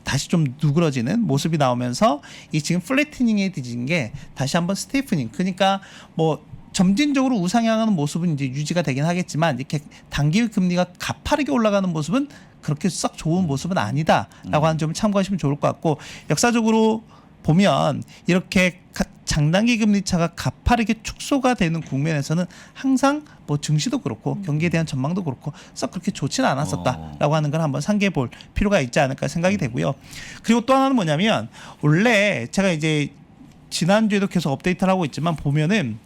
다시 좀 누그러지는 모습이 나오면서 이 지금 플래티닝에 뒤진 게 다시 한번 스테이프닝 그러니까 뭐 점진적으로 우상향하는 모습은 이제 유지가 되긴 하겠지만 이렇게 단기 금리가 가파르게 올라가는 모습은 그렇게 썩 좋은 모습은 아니다라고 하는 점을 참고하시면 좋을 것 같고 역사적으로 보면 이렇게 장단기 금리 차가 가파르게 축소가 되는 국면에서는 항상 뭐 증시도 그렇고 경기에 대한 전망도 그렇고 썩 그렇게 좋지는 않았었다라고 하는 걸 한번 상기해 볼 필요가 있지 않을까 생각이 되고요. 그리고 또 하나는 뭐냐면 원래 제가 이제 지난주에도 계속 업데이트를 하고 있지만 보면은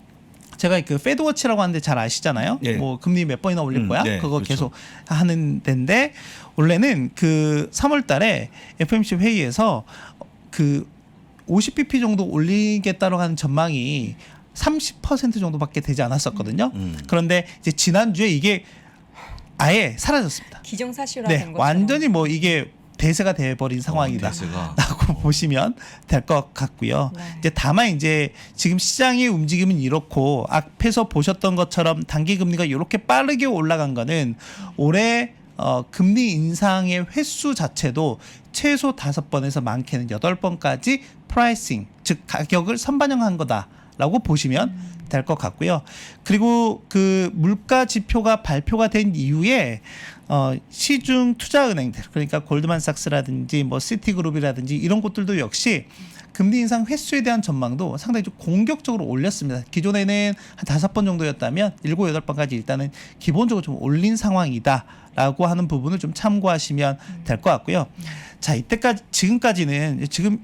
제가 그 페드워치라고 하는데 잘 아시잖아요. 예. 뭐 금리 몇 번이나 올릴 거야? 네, 그거 그렇죠. 계속 하는 데인데 원래는 그 3월 달에 FOMC 회의에서 그 50bp 정도 올리겠다고 하는 전망이 30% 정도밖에 되지 않았었거든요. 그런데 이제 지난주에 이게 아예 사라졌습니다. 기정사실화된 네, 것처럼. 완전히 뭐 이게 대세가 돼버린 상황이다. 대세가. 라고 보시면 될 것 같고요. 네. 이제 다만 이제 지금 시장의 움직임은 이렇고 앞에서 보셨던 것처럼 단기 금리가 이렇게 빠르게 올라간 거는 올해 금리 인상의 횟수 자체도 최소 5번에서 많게는 8번까지 프라이싱, 즉 가격을 선반영한 거다라고 보시면 될 것 같고요. 그리고 그 물가 지표가 발표가 된 이후에 시중 투자은행들, 그러니까 골드만삭스라든지 뭐 시티그룹이라든지 이런 곳들도 역시 금리 인상 횟수에 대한 전망도 상당히 좀 공격적으로 올렸습니다. 기존에는 한 5번 정도였다면 7, 8번까지 일단은 기본적으로 좀 올린 상황이다라고 하는 부분을 좀 참고하시면 될 것 같고요. 자, 이때까지 지금까지는 지금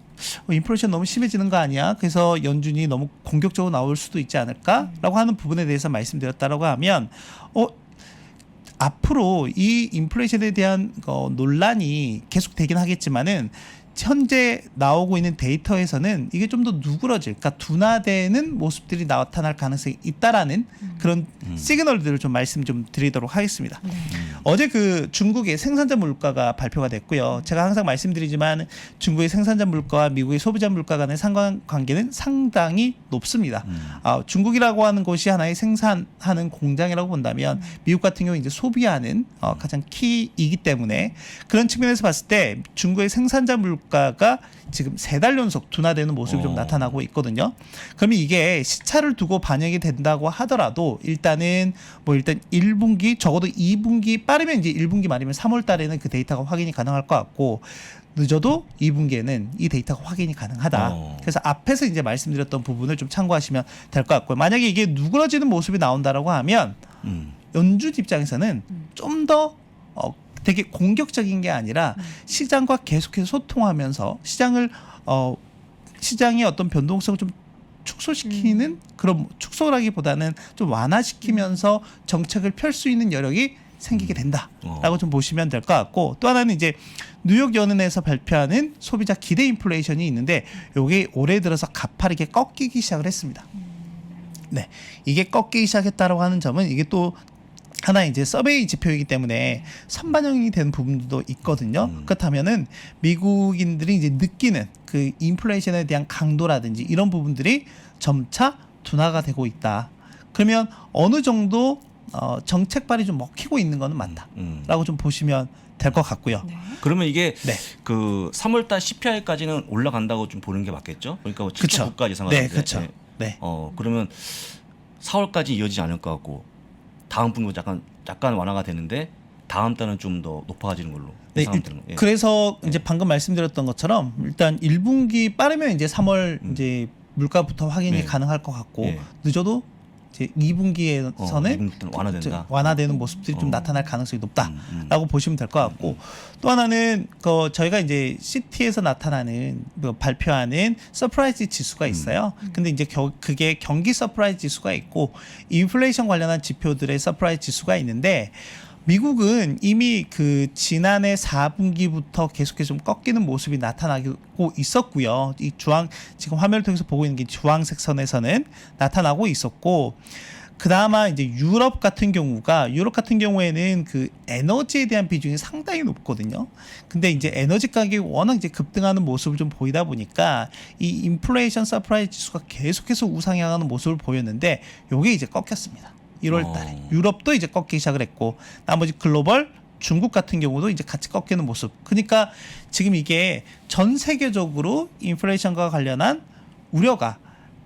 인플레이션 너무 심해지는 거 아니야? 그래서 연준이 너무 공격적으로 나올 수도 있지 않을까라고 하는 부분에 대해서 말씀드렸다라고 하면 앞으로 이 인플레이션에 대한 논란이 계속되긴 하겠지만은 현재 나오고 있는 데이터에서는 이게 좀 더 누그러질, 그러니까 둔화되는 모습들이 나타날 가능성이 있다라는 그런 시그널들을 좀 말씀 좀 드리도록 하겠습니다. 어제 그 중국의 생산자 물가가 발표가 됐고요. 제가 항상 말씀드리지만 중국의 생산자 물가와 미국의 소비자 물가 간의 상관관계는 상당히 높습니다. 중국이라고 하는 곳이 하나의 생산하는 공장이라고 본다면 미국 같은 경우 이제 소비하는 가장 키이기 때문에 그런 측면에서 봤을 때 중국의 생산자 물가가 지금 3달 연속 둔화되는 모습이 좀 나타나고 있거든요. 그러면 이게 시차를 두고 반영이 된다고 하더라도 일단은 일단 1분기 적어도 2분기 빠르면 이제 1분기 말이면 3월 달에는 그 데이터가 확인이 가능할 것 같고 늦어도 2분기에는 이 데이터가 확인이 가능하다. 그래서 앞에서 이제 말씀드렸던 부분을 좀 참고하시면 될 것 같고요. 만약에 이게 누그러지는 모습이 나온다라고 하면 연준 입장에서는 좀 더 되게 공격적인 게 아니라 시장과 계속해서 소통하면서 시장의 어떤 변동성을 좀 축소시키는 그런 축소라기보다는 좀 완화시키면서 정책을 펼 수 있는 여력이 생기게 된다라고 좀 보시면 될 것 같고 또 하나는 이제 뉴욕 연은에서 발표하는 소비자 기대 인플레이션이 있는데 이게 올해 들어서 가파르게 꺾이기 시작을 했습니다. 네, 이게 꺾이기 시작했다라고 하는 점은 이게 또 하나의 이제 서베이 지표이기 때문에 선반영이 되는 부분도 있거든요. 그렇다면은 미국인들이 이제 느끼는 그 인플레이션에 대한 강도라든지 이런 부분들이 점차 둔화가 되고 있다. 그러면 어느 정도 정책발이 좀 먹히고 있는 거는 맞다라고 좀 보시면 될 것 같고요. 그러면 이게 네. 그 3월달 CPI까지는 올라간다고 좀 보는 게 맞겠죠? 그러니까 7.9까지 예상하는데. 네, 그렇죠. 네. 그러면 4월까지 이어지지 않을 것 같고 다음 분도 약간 완화가 되는데 다음 달은 좀 더 높아지는 걸로 네, 예상하면 되는 거예요. 그래서 이제 방금 말씀드렸던 것처럼 일단 1분기 빠르면 이제 3월 이제 물가부터 확인이 네. 가능할 것 같고 네. 늦어도 이제 2분기에서는 2분기부터는 완화된다. 완화되는 모습들이 좀 나타날 가능성이 높다라고 보시면 될 것 같고 또 하나는 저희가 이제 CT에서 나타나는 발표하는 서프라이즈 지수가 있어요. 근데 이제 그게 경기 서프라이즈 지수가 있고 인플레이션 관련한 지표들의 서프라이즈 지수가 있는데 미국은 이미 그 지난해 4분기부터 계속해서 좀 꺾이는 모습이 나타나고 있었고요. 이 지금 화면을 통해서 보고 있는 게 주황색 선에서는 나타나고 있었고, 그나마 이제 유럽 같은 경우에는 그 에너지에 대한 비중이 상당히 높거든요. 근데 이제 에너지 가격이 워낙 이제 급등하는 모습을 좀 보이다 보니까 이 인플레이션 서프라이즈 지수가 계속해서 우상향하는 모습을 보였는데 요게 이제 꺾였습니다. 1월 달에 유럽도 이제 꺾이기 시작을 했고 나머지 글로벌 중국 같은 경우도 이제 같이 꺾이는 모습. 그러니까 지금 이게 전 세계적으로 인플레이션과 관련한 우려가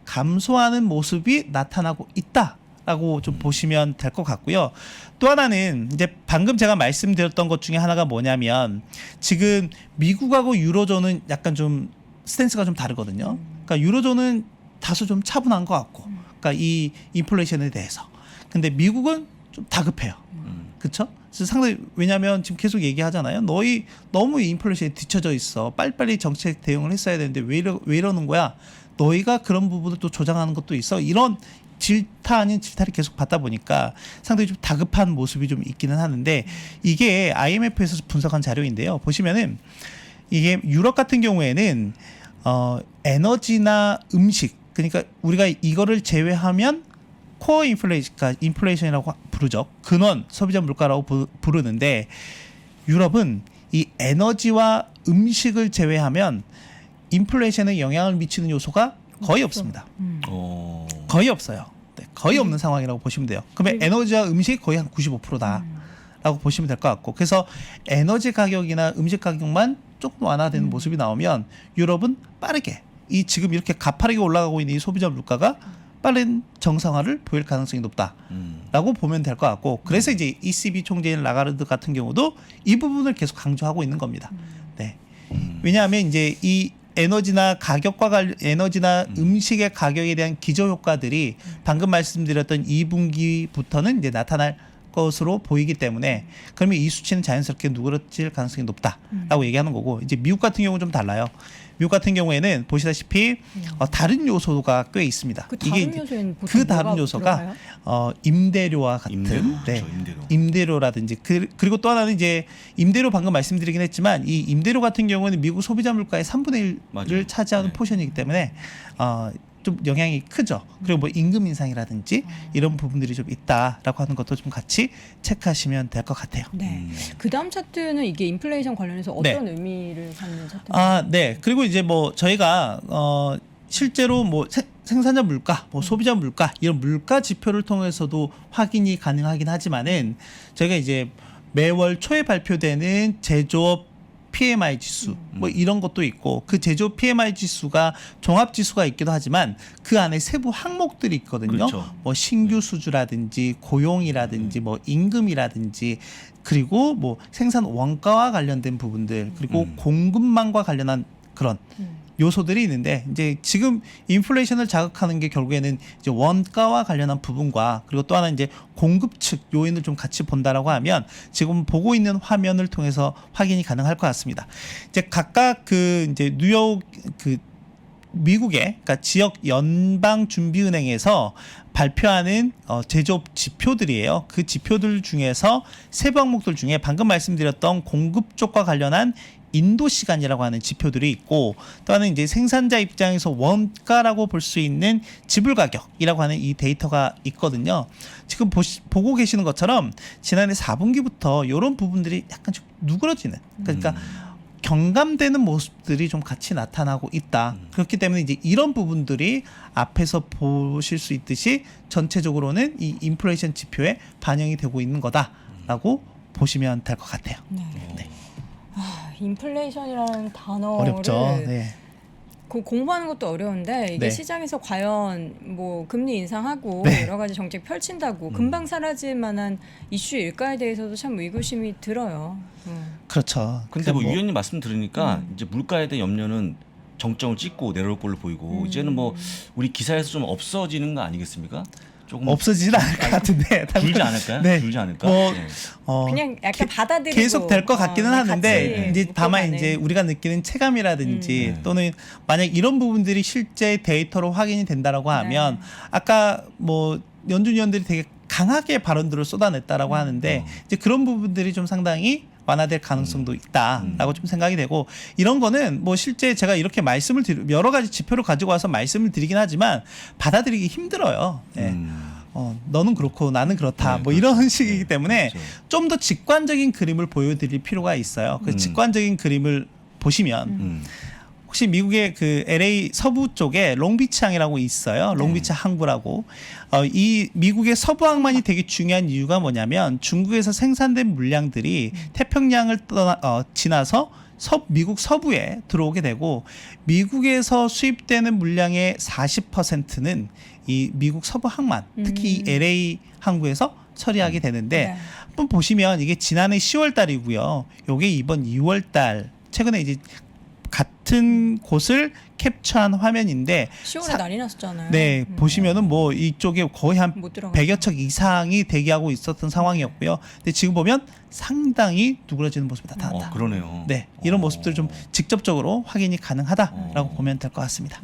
감소하는 모습이 나타나고 있다라고 좀 보시면 될 것 같고요. 또 하나는 이제 방금 제가 말씀드렸던 것 중에 하나가 뭐냐면 지금 미국하고 유로존은 약간 좀 스탠스가 좀 다르거든요. 그러니까 유로존은 다소 좀 차분한 것 같고, 그러니까 이 인플레이션에 대해서. 근데 미국은 좀 다급해요. 그렇죠? 그래서 상당히 왜냐하면 지금 계속 얘기하잖아요. 너희 너무 인플레이션에 뒤처져 있어. 빨리빨리 정책 대응을 했어야 되는데 왜 이러는 거야? 너희가 그런 부분을 또 조장하는 것도 있어. 이런 질타 아닌 질타를 계속 받다 보니까 상당히 좀 다급한 모습이 좀 있기는 하는데 이게 IMF에서 분석한 자료인데요. 보시면은 이게 유럽 같은 경우에는 에너지나 음식, 그러니까 우리가 이거를 제외하면 코어 인플레이션이라고 부르죠. 근원 소비자 물가라고 부르는데 유럽은 이 에너지와 음식을 제외하면 인플레이션에 영향을 미치는 요소가 거의 없습니다. 거의 없어요. 네, 거의 없는 상황이라고 보시면 돼요. 그러면 에너지와 음식이 거의 한 95%다라고 보시면 될 것 같고, 그래서 에너지 가격이나 음식 가격만 조금 완화되는 모습이 나오면 유럽은 빠르게 이 지금 이렇게 가파르게 올라가고 있는 이 소비자 물가가 빠른 정상화를 보일 가능성이 높다라고 보면 될 것 같고 그래서 이제 ECB 총재인 라가르드 같은 경우도 이 부분을 계속 강조하고 있는 겁니다. 네. 왜냐하면 이제 이 에너지나 에너지나 음식의 가격에 대한 기저 효과들이 방금 말씀드렸던 2분기부터는 이제 나타날 것으로 보이기 때문에 그러면 이 수치는 자연스럽게 누그러질 가능성이 높다라고 얘기하는 거고 이제 미국 같은 경우는 좀 달라요. 미국 같은 경우에는 보시다시피 다른 요소가 꽤 있습니다. 그 다른 요소는 보통 그 다른 뭐가 요소가 들어가요? 임대료와 같은 임대료? 네, 그렇죠, 임대료. 임대료라든지 그리고 또 하나는 이제 임대료 방금 말씀드리긴 했지만 이 임대료 같은 경우는 미국 소비자 물가의 3분의 1을 맞아요. 차지하는 네. 포션이기 때문에 좀 영향이 크죠. 그리고 뭐 임금 인상이라든지 이런 부분들이 좀 있다라고 하는 것도 좀 같이 체크하시면 될 것 같아요. 네. 그 다음 차트는 이게 인플레이션 관련해서 어떤 의미를 갖는 차트인가요? 네. 그리고 이제 뭐 저희가 실제로 뭐 생산자 물가, 뭐 소비자 물가 이런 물가 지표를 통해서도 확인이 가능하긴 하지만은 저희가 이제 매월 초에 발표되는 제조업 PMI 지수 뭐 이런 것도 있고 그 제조업 PMI 지수가 종합 지수가 있기도 하지만 그 안에 세부 항목들이 있거든요. 그렇죠. 뭐 신규 수주라든지 고용이라든지 뭐 임금이라든지 그리고 뭐 생산 원가와 관련된 부분들 그리고 공급망과 관련한 그런 요소들이 있는데 이제 지금 인플레이션을 자극하는 게 결국에는 이제 원가와 관련한 부분과 그리고 또 하나 이제 공급 측 요인을 좀 같이 본다라고 하면 지금 보고 있는 화면을 통해서 확인이 가능할 것 같습니다. 이제 각각 그 이제 뉴욕 그 미국의 그러니까 지역 연방 준비은행에서 발표하는 제조업 지표들이에요. 그 지표들 중에서 세부 항목들 중에 방금 말씀드렸던 공급 쪽과 관련한 인도 시간이라고 하는 지표들이 있고 또 하나는 이제 생산자 입장에서 원가라고 볼 수 있는 지불 가격이라고 하는 이 데이터가 있거든요. 지금 보고 계시는 것처럼 지난해 4분기부터 이런 부분들이 약간 좀 누그러지는 그러니까 경감되는 모습들이 좀 같이 나타나고 있다. 그렇기 때문에 이제 이런 부분들이 앞에서 보실 수 있듯이 전체적으로는 이 인플레이션 지표에 반영이 되고 있는 거다라고 보시면 될 것 같아요. 네. 네. 인플레이션이라는 단어를 어렵죠. 네. 공부하는 것도 어려운데 이게 네. 시장에서 과연 뭐 금리 인상하고 네. 여러 가지 정책 펼친다고 금방 사라질 만한 이슈일까에 대해서도 참 의구심이 들어요. 그렇죠. 근데 뭐 그러니까 위원님 말씀 들으니까 이제 물가에 대한 염려는 정점을 찍고 내려올 걸로 보이고 이제는 뭐 우리 기사에서 좀 없어지는 거 아니겠습니까? 조금 없어지진 않을 것 같은데 줄지 않을까요? 네. 줄지 않을까? 뭐 네. 그냥 약간 받아들이고 계속 될 것 같기는 하는데 같이 이제 다만 묶어가는. 이제 우리가 느끼는 체감이라든지 네. 또는 만약 이런 부분들이 실제 데이터로 확인이 된다라고 하면 아까 뭐 연준 위원들이 되게 강하게 발언들을 쏟아냈다라고 하는데 이제 그런 부분들이 좀 상당히 완화될 가능성도 있다라고 좀 생각이 되고 이런 거는 뭐 실제 제가 이렇게 말씀을 여러 가지 지표를 가지고 와서 말씀을 드리긴 하지만 받아들이기 힘들어요. 네. 너는 그렇고 나는 그렇다. 네, 뭐 그렇죠. 이런 식이기 때문에 그렇죠. 좀 더 직관적인 그림을 보여드릴 필요가 있어요. 그 직관적인 그림을 보시면 혹시 미국의 그 LA 서부 쪽에 롱비치항이라고 있어요. 롱비치 항구라고. 이 미국의 서부 항만이 되게 중요한 이유가 뭐냐면 중국에서 생산된 물량들이 태평양을 지나서 미국 서부에 들어오게 되고 미국에서 수입되는 물량의 40%는 이 미국 서부 항만, 특히 이 LA 항구에서 처리하게 되는데 네. 한번 보시면 이게 지난해 10월 달이고요. 요게 이번 2월 달 최근에 이제 같은 곳을 캡처한 화면인데 10월에 난리 났었잖아요. 네, 보시면은 뭐 이쪽에 거의 한 못 들어가죠. 100여 척 이상이 대기하고 있었던 상황이었고요. 근데 지금 보면 상당히 누그러지는 모습이 나타난다. 그러네요. 네, 이런 모습들을 좀 직접적으로 확인이 가능하다라고 보면 될 것 같습니다.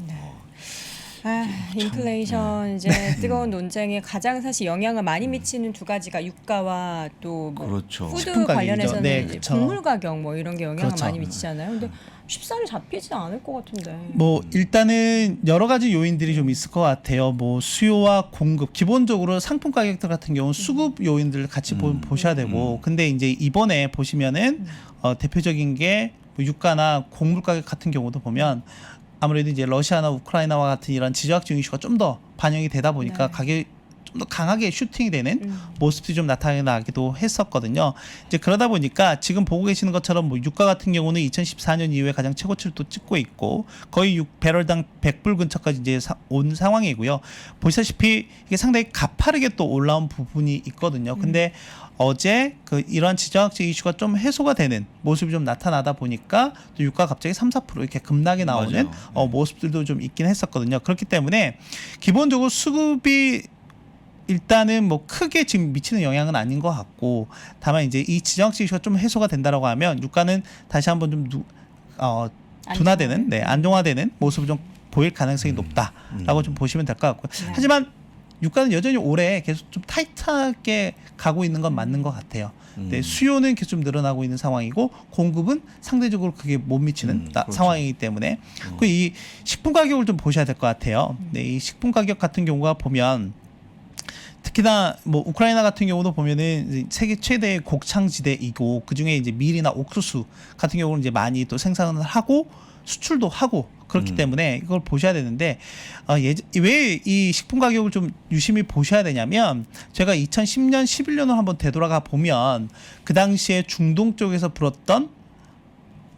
인플레이션 이제 뜨거운 논쟁에 가장 사실 영향을 많이 미치는 두 가지가 유가와 또 뭐 그렇죠. 푸드 식품 가격이죠. 관련해서는 네, 이제 그쵸. 곡물 가격 뭐 이런 게 영향을 그렇죠. 많이 미치잖아요. 근데 쉽사리 잡히지 않을 것 같은데. 뭐 일단은 여러 가지 요인들이 좀 있을 것 같아요. 뭐 수요와 공급, 기본적으로 상품 가격들 같은 경우는 수급 요인들을 같이 보셔야 되고, 근데 이제 이번에 보시면은 대표적인 게 뭐 유가나 곡물 가격 같은 경우도 보면 아무래도 이제 러시아나 우크라이나와 같은 이런 지정학적 이슈가 좀 더 반영이 되다 보니까 네. 가격 좀 더 강하게 슈팅이 되는 모습이 좀 나타나기도 했었거든요. 이제 그러다 보니까 지금 보고 계시는 것처럼 뭐 유가 같은 경우는 2014년 이후에 가장 최고치를 또 찍고 있고 거의 배럴당 100불 근처까지 이제 온 상황이고요. 보시다시피 이게 상당히 가파르게 또 올라온 부분이 있거든요. 근데 어제 그 이러한 지정학적 이슈가 좀 해소가 되는 모습이 좀 나타나다 보니까 또 유가 갑자기 3-4% 이렇게 급락이 나오는 모습들도 좀 있긴 했었거든요. 그렇기 때문에 기본적으로 수급이 일단은 뭐 크게 지금 미치는 영향은 아닌 것 같고 다만 이제 이 지정학적 이슈가 좀 해소가 된다라고 하면 유가는 다시 한번 좀 둔화되는, 안정화되는 모습을 좀 보일 가능성이 높다라고 좀 보시면 될 것 같고요. 네. 하지만 유가는 여전히 올해 계속 좀 타이트하게 가고 있는 건 맞는 것 같아요. 네, 수요는 계속 좀 늘어나고 있는 상황이고 공급은 상대적으로 그게 못 미치는 그렇죠. 상황이기 때문에 그 이 식품 가격을 좀 보셔야 될 것 같아요. 네, 이 식품 가격 같은 경우가 보면 특히나 뭐 우크라이나 같은 경우도 보면은 세계 최대의 곡창지대이고 그 중에 이제 밀이나 옥수수 같은 경우는 이제 많이 또 생산을 하고 수출도 하고 그렇기 때문에 이걸 보셔야 되는데 왜 이 식품 가격을 좀 유심히 보셔야 되냐면 제가 2010년, 11년을 한번 되돌아가 보면 그 당시에 중동 쪽에서 불었던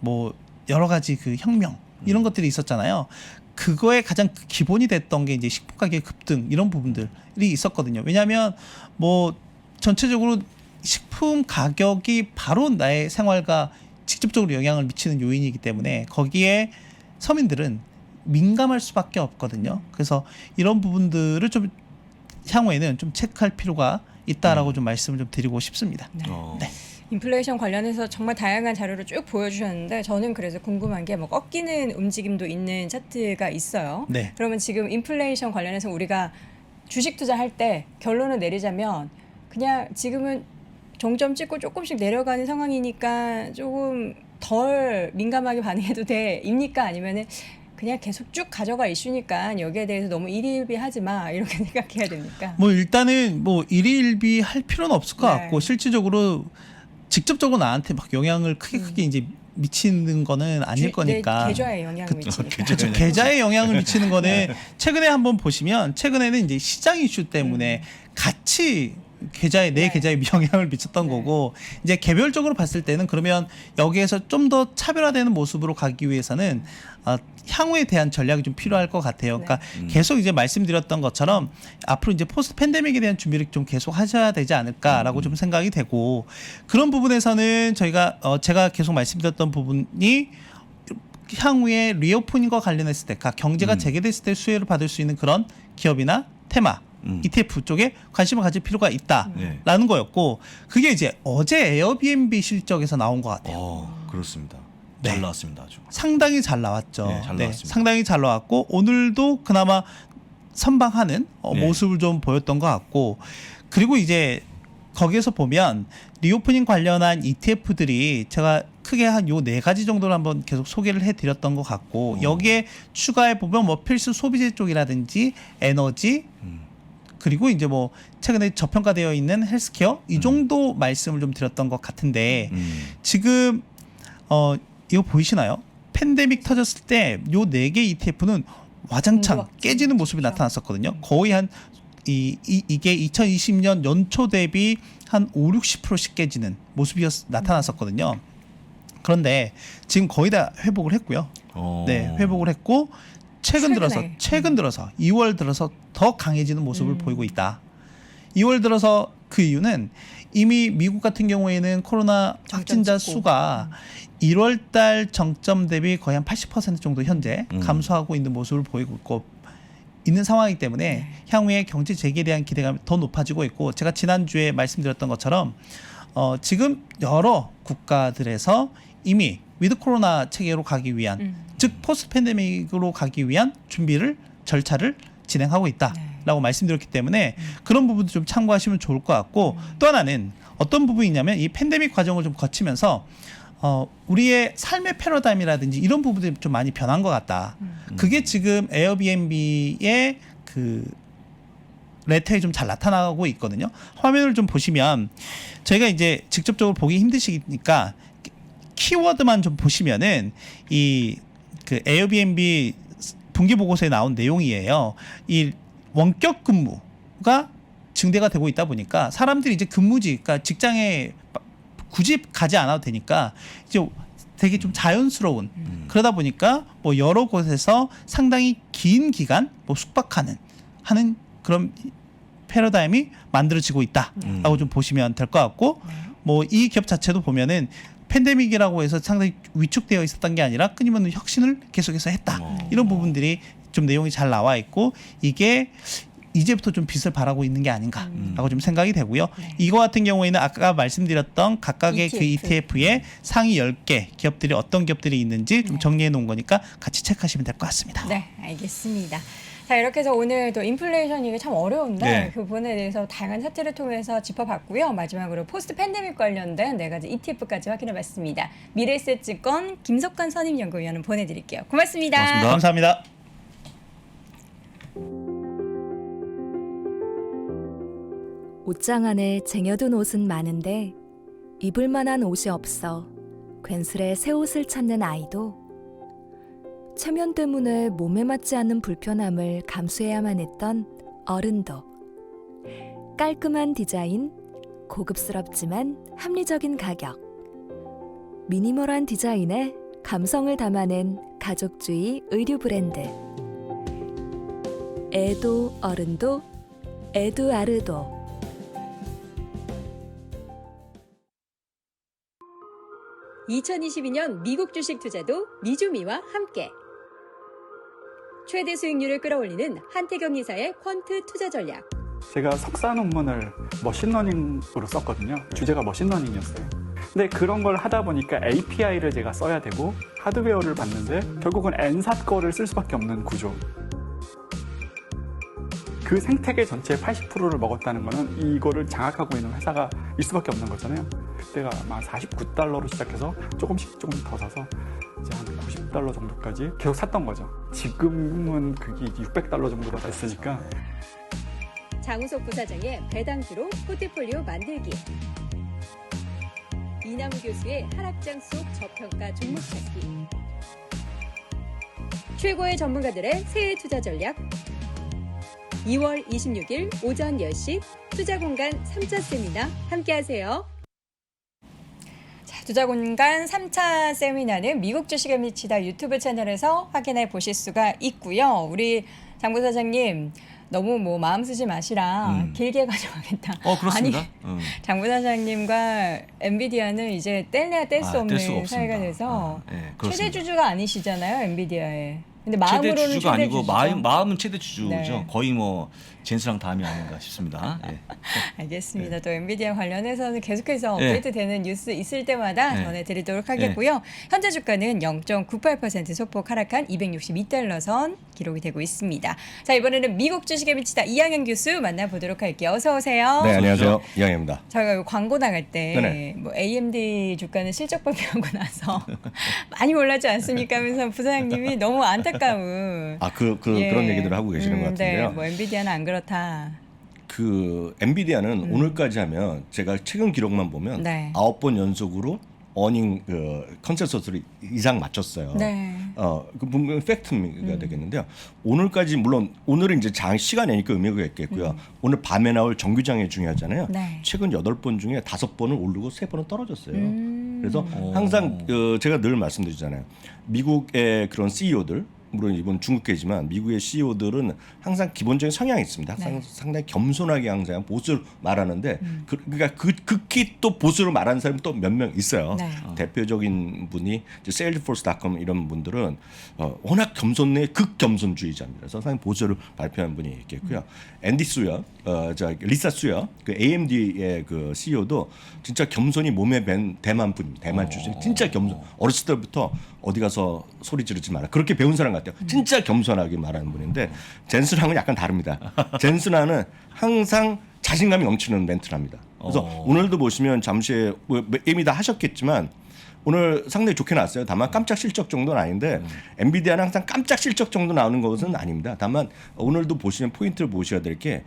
뭐 여러 가지 그 혁명 이런 것들이 있었잖아요. 그거에 가장 기본이 됐던 게 이제 식품 가격 급등 이런 부분들이 있었거든요. 왜냐하면 뭐 전체적으로 식품 가격이 바로 나의 생활과 직접적으로 영향을 미치는 요인이기 때문에 거기에 서민들은 민감할 수밖에 없거든요. 그래서 이런 부분들을 좀 향후에는 좀 체크할 필요가 있다라고 좀 말씀을 좀 드리고 싶습니다. 네. 인플레이션 관련해서 정말 다양한 자료를 쭉 보여주셨는데 저는 그래서 궁금한 게 뭐 꺾이는 움직임도 있는 차트가 있어요. 네. 그러면 지금 인플레이션 관련해서 우리가 주식 투자할 때 결론을 내리자면 그냥 지금은 종점 찍고 조금씩 내려가는 상황이니까 조금 덜 민감하게 반응해도 돼입니까? 아니면은 그냥 계속 쭉 가져갈 이슈니까 여기에 대해서 너무 일희일비하지 마 이렇게 생각해야 됩니까? 뭐 일단은 뭐 일희일비 할 필요는 없을 것 네. 같고 실질적으로 직접적으로 나한테 막 영향을 크게 이제 미치는 거는 아닐 거니까. 내 계좌에 영향을 미치니까. 그렇죠. 계좌에 영향을 미치는 거는 최근에 한번 보시면 최근에는 이제 시장 이슈 때문에 같이 계좌에 내 계좌에 영향을 미쳤던 거고 이제 개별적으로 봤을 때는 그러면 여기에서 좀 더 차별화되는 모습으로 가기 위해서는 향후에 대한 전략이 좀 필요할 것 같아요. 그러니까 계속 이제 말씀드렸던 것처럼 앞으로 이제 포스트 팬데믹에 대한 준비를 좀 계속 하셔야 되지 않을까라고 좀 생각이 되고 그런 부분에서는 저희가 제가 계속 말씀드렸던 부분이 향후에 리오프닝과 관련했을 때, 그러니까 경제가 재개됐을 때 수혜를 받을 수 있는 그런 기업이나 테마 ETF 쪽에 관심을 가질 필요가 있다라는 거였고 그게 이제 어제 에어비앤비 실적에서 나온 것 같아요. 그렇습니다. 네. 잘 나왔습니다. 아주. 상당히 잘 나왔죠. 네, 잘 나왔습니다. 상당히 잘 나왔고 오늘도 그나마 선방하는 네. 모습을 좀 보였던 것 같고 그리고 이제 거기에서 보면 리오프닝 관련한 ETF들이 제가 크게 한 요 4가지 정도를 한번 계속 소개를 해드렸던 것 같고 여기에 추가해 보면 뭐 필수 소비재 쪽이라든지 에너지 그리고 이제 뭐 최근에 저평가되어 있는 헬스케어 이 정도 말씀을 좀 드렸던 것 같은데 지금 이거 보이시나요? 팬데믹 터졌을 때 요 4개 ETF는 와장창 깨지는 모습이 나타났었거든요. 거의 한 이게 2020년 연초 대비 한 5-60%씩 깨지는 모습이 나타났었거든요. 그런데 지금 거의 다 회복을 했고요. 네, 회복을 했고 최근 들어서 2월 들어서 더 강해지는 모습을 보이고 있다. 2월 들어서 그 이유는 이미 미국 같은 경우에는 코로나 확진자 수가 1월 달 정점 대비 거의 한 80% 정도 현재 감소하고 있는 모습을 보이고 있는 상황이기 때문에 향후에 경제 재개에 대한 기대감이 더 높아지고 있고 제가 지난주에 말씀드렸던 것처럼 지금 여러 국가들에서 이미 위드 코로나 체계로 가기 위한 즉 포스트 팬데믹으로 가기 위한 절차를 진행하고 있다라고 말씀드렸기 때문에 그런 부분도 좀 참고하시면 좋을 것 같고 또 하나는 어떤 부분이냐면 이 팬데믹 과정을 좀 거치면서 우리의 삶의 패러다임이라든지 이런 부분들이 좀 많이 변한 것 같다. 그게 지금 에어비앤비의 그 레터에 좀 잘 나타나고 있거든요. 화면을 좀 보시면 저희가 이제 직접적으로 보기 힘드시니까 키워드만 좀 보시면은 이 그 에어비앤비 분기 보고서에 나온 내용이에요. 이 원격 근무가 증대가 되고 있다 보니까 사람들이 이제 근무지, 그러니까 직장에 굳이 가지 않아도 되니까 이제 되게 좀 자연스러운 그러다 보니까 뭐 여러 곳에서 상당히 긴 기간 뭐 숙박하는 하는 그런 패러다임이 만들어지고 있다라고 좀 보시면 될 것 같고 뭐 이 기업 자체도 보면은 팬데믹이라고 해서 상당히 위축되어 있었던 게 아니라 끊임없는 혁신을 계속해서 했다. 이런 부분들이 좀 내용이 잘 나와 있고 이게 이제부터 좀 빛을 발하고 있는 게 아닌가라고 좀 생각이 되고요. 이거 같은 경우에는 아까 말씀드렸던 각각의 그 ETF의 상위 10개 기업들이 어떤 기업들이 있는지 좀 정리해 놓은 거니까 같이 체크하시면 될 것 같습니다. 네, 알겠습니다. 자, 이렇게 해서 오늘 또 인플레이션 이게 참 어려운데 네. 그 부분에 대해서 다양한 사태를 통해서 짚어봤고요. 마지막으로 포스트 팬데믹 관련된 4가지 ETF까지 확인해봤습니다. 미래에셋증권 김석관 선임연구위원은 보내드릴게요. 고맙습니다. 고맙습니다. 감사합니다. 옷장 안에 쟁여둔 옷은 많은데 입을 만한 옷이 없어 괜스레 새 옷을 찾는 아이도 체면 때문에 몸에 맞지 않는 불편함을 감수해야만 했던 어른도 깔끔한 디자인, 고급스럽지만 합리적인 가격 미니멀한 디자인에 감성을 담아낸 가족주의 의류 브랜드 애도 어른도 에두아르도 2022년 미국 주식 투자도 미주미와 함께 최대 수익률을 끌어올리는 한태경 이사의 퀀트 투자 전략. 제가 석사 논문을 머신러닝으로 썼거든요. 주제가 머신러닝이었어요. 근데 그런 걸 하다 보니까 API를 제가 써야 되고 하드웨어를 받는데 결국은 N사 거를 쓸 수밖에 없는 구조. 그 생태계 전체의 80%를 먹었다는 거는 이거를 장악하고 있는 회사가 일 수밖에 없는 거잖아요. 그때가 아마 $49로 시작해서 조금 더 사서 이제 한 $90 정도까지 계속 샀던 거죠. 지금은 그게 $600 정도가 됐으니까. 장우석 부사장의 배당주로 포트폴리오 만들기. 이남우 교수의 하락장 속 저평가 종목 찾기. 최고의 전문가들의 새해 투자 전략. 2월 26일 오전 10시 투자공간 3차 세미나 함께하세요. 자, 투자공간 3차 세미나는 미국 주식에 미치다 유튜브 채널에서 확인해 보실 수가 있고요. 우리 장 부사장님 너무 뭐 마음 쓰지 마시라 길게 가져가겠다. 그렇습니다. 아니, 장 부사장님과 엔비디아는 이제 뗄래야 뗄 수 없는 사이가 돼서 최대 주주가 아니시잖아요, 엔비디아에. 근데 마음으로는 최대 주주가 아니고 주주죠. 마음은 최대 주주죠. 네. 거의 뭐 젠스랑 다음이 아닌가 싶습니다. 예. 알겠습니다. 또 엔비디아 관련해서는 계속해서 업데이트되는 뉴스 있을 때마다 전해드리도록 하겠고요. 현재 주가는 0.98% 소폭 하락한 262달러 선 기록이 되고 있습니다. 자, 이번에는 미국 주식에 미치다 이양현 교수 만나보도록 할게요. 어서 오세요. 네, 안녕하세요. 이양현입니다. 저희가 이거 광고 나갈 때 네네. 뭐 AMD 주가는 실적 발표하고 나서 많이 올랐지 않습니까 하면서 부사장님이 너무 안타까운 그런 얘기들을 하고 계시는 것 같은데요. 네, 뭐 엔비디아는 안 그렇다. 그 엔비디아는 오늘까지 하면 제가 최근 기록만 보면 네. 9번 연속으로 어닝 컨센서스를 이상 맞췄어요. 네. 그 분명 팩트가 되겠는데요. 오늘까지 물론 오늘은 이제 시간이니까 의미가 있겠고요. 오늘 밤에 나올 정규장이 중요하잖아요. 네. 최근 8번 중에 5번은 오르고 3번은 떨어졌어요. 그래서 항상 제가 늘 말씀드리잖아요. 미국의 그런 CEO들 물론 이번 중국계지만 미국의 CEO들은 항상 기본적인 성향이 있습니다. 상당히 겸손하게 항상 보수를 말하는데 그러니까 극히 또 보수를 말하는 사람이 또 몇 명 있어요. 네. 대표적인 분이 Salesforce.com 이런 분들은 워낙 겸손의 극겸손주의자입니다. 그래서 상당히 보수를 발표한 분이 있겠고요. 앤디 수여, 리사 수여, 그 AMD의 그 CEO도 진짜 겸손이 몸에 밴 대만 분입니다. 대만 출신, 진짜 겸손. 어렸을 때부터 어디 가서 소리 지르지 마라. 그렇게 배운 사람 같아요. 진짜 겸손하게 말하는 분인데 젠슨랑은 약간 다릅니다. 젠슨랑은 항상 자신감이 넘치는 멘트를 합니다. 그래서 오늘도 보시면 잠시 이미 다 하셨겠지만 오늘 상당히 좋게 나왔어요. 다만 깜짝 실적 정도는 아닌데 엔비디아는 항상 깜짝 실적 정도 나오는 것은 아닙니다. 다만 오늘도 보시면 포인트를 보셔야 될 게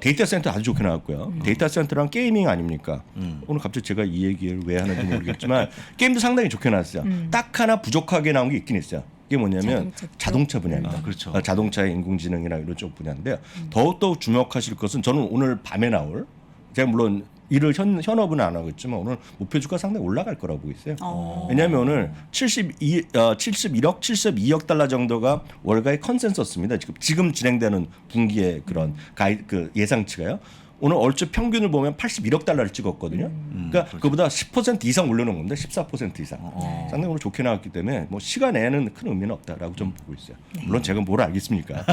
데이터 센터 아주 좋게 나왔고요. 데이터 센터랑 게이밍 아닙니까? 오늘 갑자기 제가 이 얘기를 왜 하는지 모르겠지만 게임도 상당히 좋게 나왔어요. 딱 하나 부족하게 나온 게 있긴 있어요. 그게 뭐냐면 자동차 분야입니다. 그렇죠. 자동차의 인공지능이나 이런 쪽 분야인데요. 더욱더 주목하실 것은 저는 오늘 밤에 나올 제가 물론 일을 현업은 안 하고 있지만 오늘 목표 주가 상당히 올라갈 거라고 보고 있어요. 왜냐하면 오늘 71억, 72억 달러 정도가 월가의 컨센서스입니다. 지금 진행되는 분기의 그런 그 예상치가요. 오늘 얼추 평균을 보면 81억 달러를 찍었거든요. 그러니까 그보다 10% 이상 올려놓은 건데 14% 이상. 상당히 오늘 좋게 나왔기 때문에 뭐 시간에는 큰 의미는 없다라고 좀 보고 있어요. 물론 제가 뭘 알겠습니까?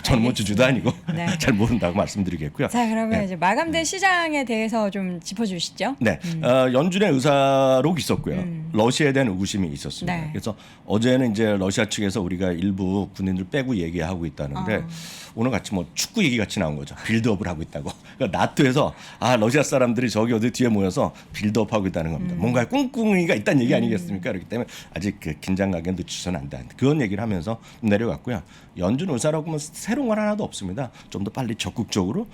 저는 뭐 주주도 아니고 네. 잘 모른다고 말씀드리겠고요. 자, 그러면 네. 이제 마감된 시장에 대해서 좀 짚어주시죠. 네, 연준의 의사록이 있었고요. 러시아에 대한 의구심이 있었습니다. 네. 그래서 어제는 이제 러시아 측에서 우리가 일부 군인들 빼고 얘기하고 있다는데 오늘 같이 뭐 축구 얘기 같이 나온 거죠. 빌드업을 하고 있다고. 그러니까 나토에서 러시아 사람들이 저기 어디 뒤에 모여서 빌드업하고 있다는 겁니다. 뭔가 꿍꿍이가 있다는 얘기 아니겠습니까? 그렇기 때문에 아직 그 긴장감에 늦추서는 안 돼. 그런 얘기를 하면서 내려갔고요. 연준 의사록은 새로운 건 하나도 없습니다. 좀 더 빨리 적극적으로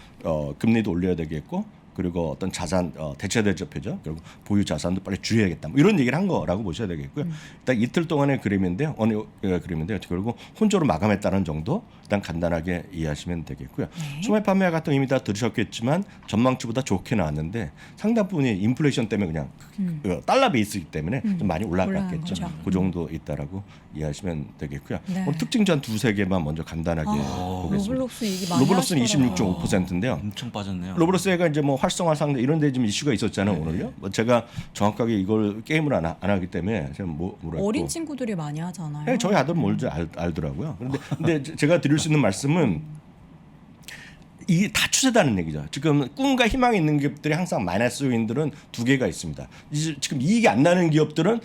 금리도 올려야 되겠고. 그리고 어떤 자산 대체대조표죠. 그리고 보유 자산도 빨리 줄여야겠다. 뭐 이런 얘기를 한 거라고 보셔야 되겠고요. 일단 이틀 동안의 그림인데요. 어느 그림인데요. 결국 혼조로 마감했다는 정도 일단 간단하게 이해하시면 되겠고요. 소매 판매 같은 거 이미 다 들으셨겠지만 전망치보다 좋게 나왔는데 상당 부분이 인플레이션 때문에 그냥 달러 베이스이기 때문에 좀 많이 올라갔겠죠. 그 정도 있다라고 이해하시면 되겠고요. 네. 오늘 특징주 한 두세 개만 먼저 간단하게 보겠습니다. 로블록스 얘기 많이 로블록스는 하시더라고요. 26.5%인데요. 엄청 빠졌네요. 로블록스가 이제 뭐 활성화 상대 이런 데 좀 이슈가 있었잖아요. 오늘요. 뭐 제가 정확하게 이걸 게임을 안 하기 때문에 제가 뭐라 어린 친구들이 많이 하잖아요. 네, 저희 아들은 뭘 알더라고요. 근데 제가 드릴 수 있는 말씀은 이게 다 추세다는 얘기죠. 지금 꿈과 희망이 있는 기업들이 항상 마이너스 요인들은 두 개가 있습니다. 지금 이익이 안 나는 기업들은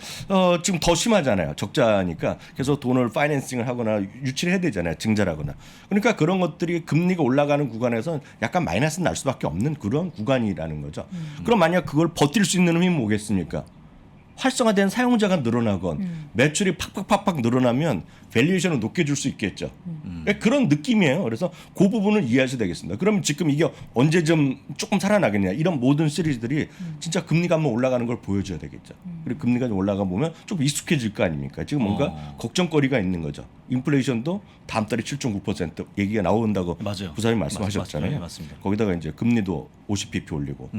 지금 더 심하잖아요. 적자니까. 그래서 돈을 파이낸싱을 하거나 유치를 해야 되잖아요. 증자를 하거나. 그러니까 그런 것들이 금리가 올라가는 구간에서는 약간 마이너스 날 수밖에 없는 그런 구간이라는 거죠. 그럼 만약 그걸 버틸 수 있는 힘이 뭐겠습니까? 활성화된 사용자가 늘어나건 매출이 팍팍팍팍 늘어나면 밸류에이션을 높게 줄 수 있겠죠. 그런 느낌이에요. 그래서 그 부분을 이해하셔야 되겠습니다. 그럼 지금 이게 언제 좀 조금 살아나겠냐. 이런 모든 시리즈들이 진짜 금리가 한번 올라가는 걸 보여줘야 되겠죠. 그리고 금리가 좀 올라가 보면 좀 익숙해질 거 아닙니까? 지금 뭔가 걱정거리가 있는 거죠. 인플레이션도 다음 달에 7.9% 얘기가 나온다고 맞아요. 부사님 말씀하셨잖아요. 네, 맞습니다. 거기다가 이제 금리도 50bp 올리고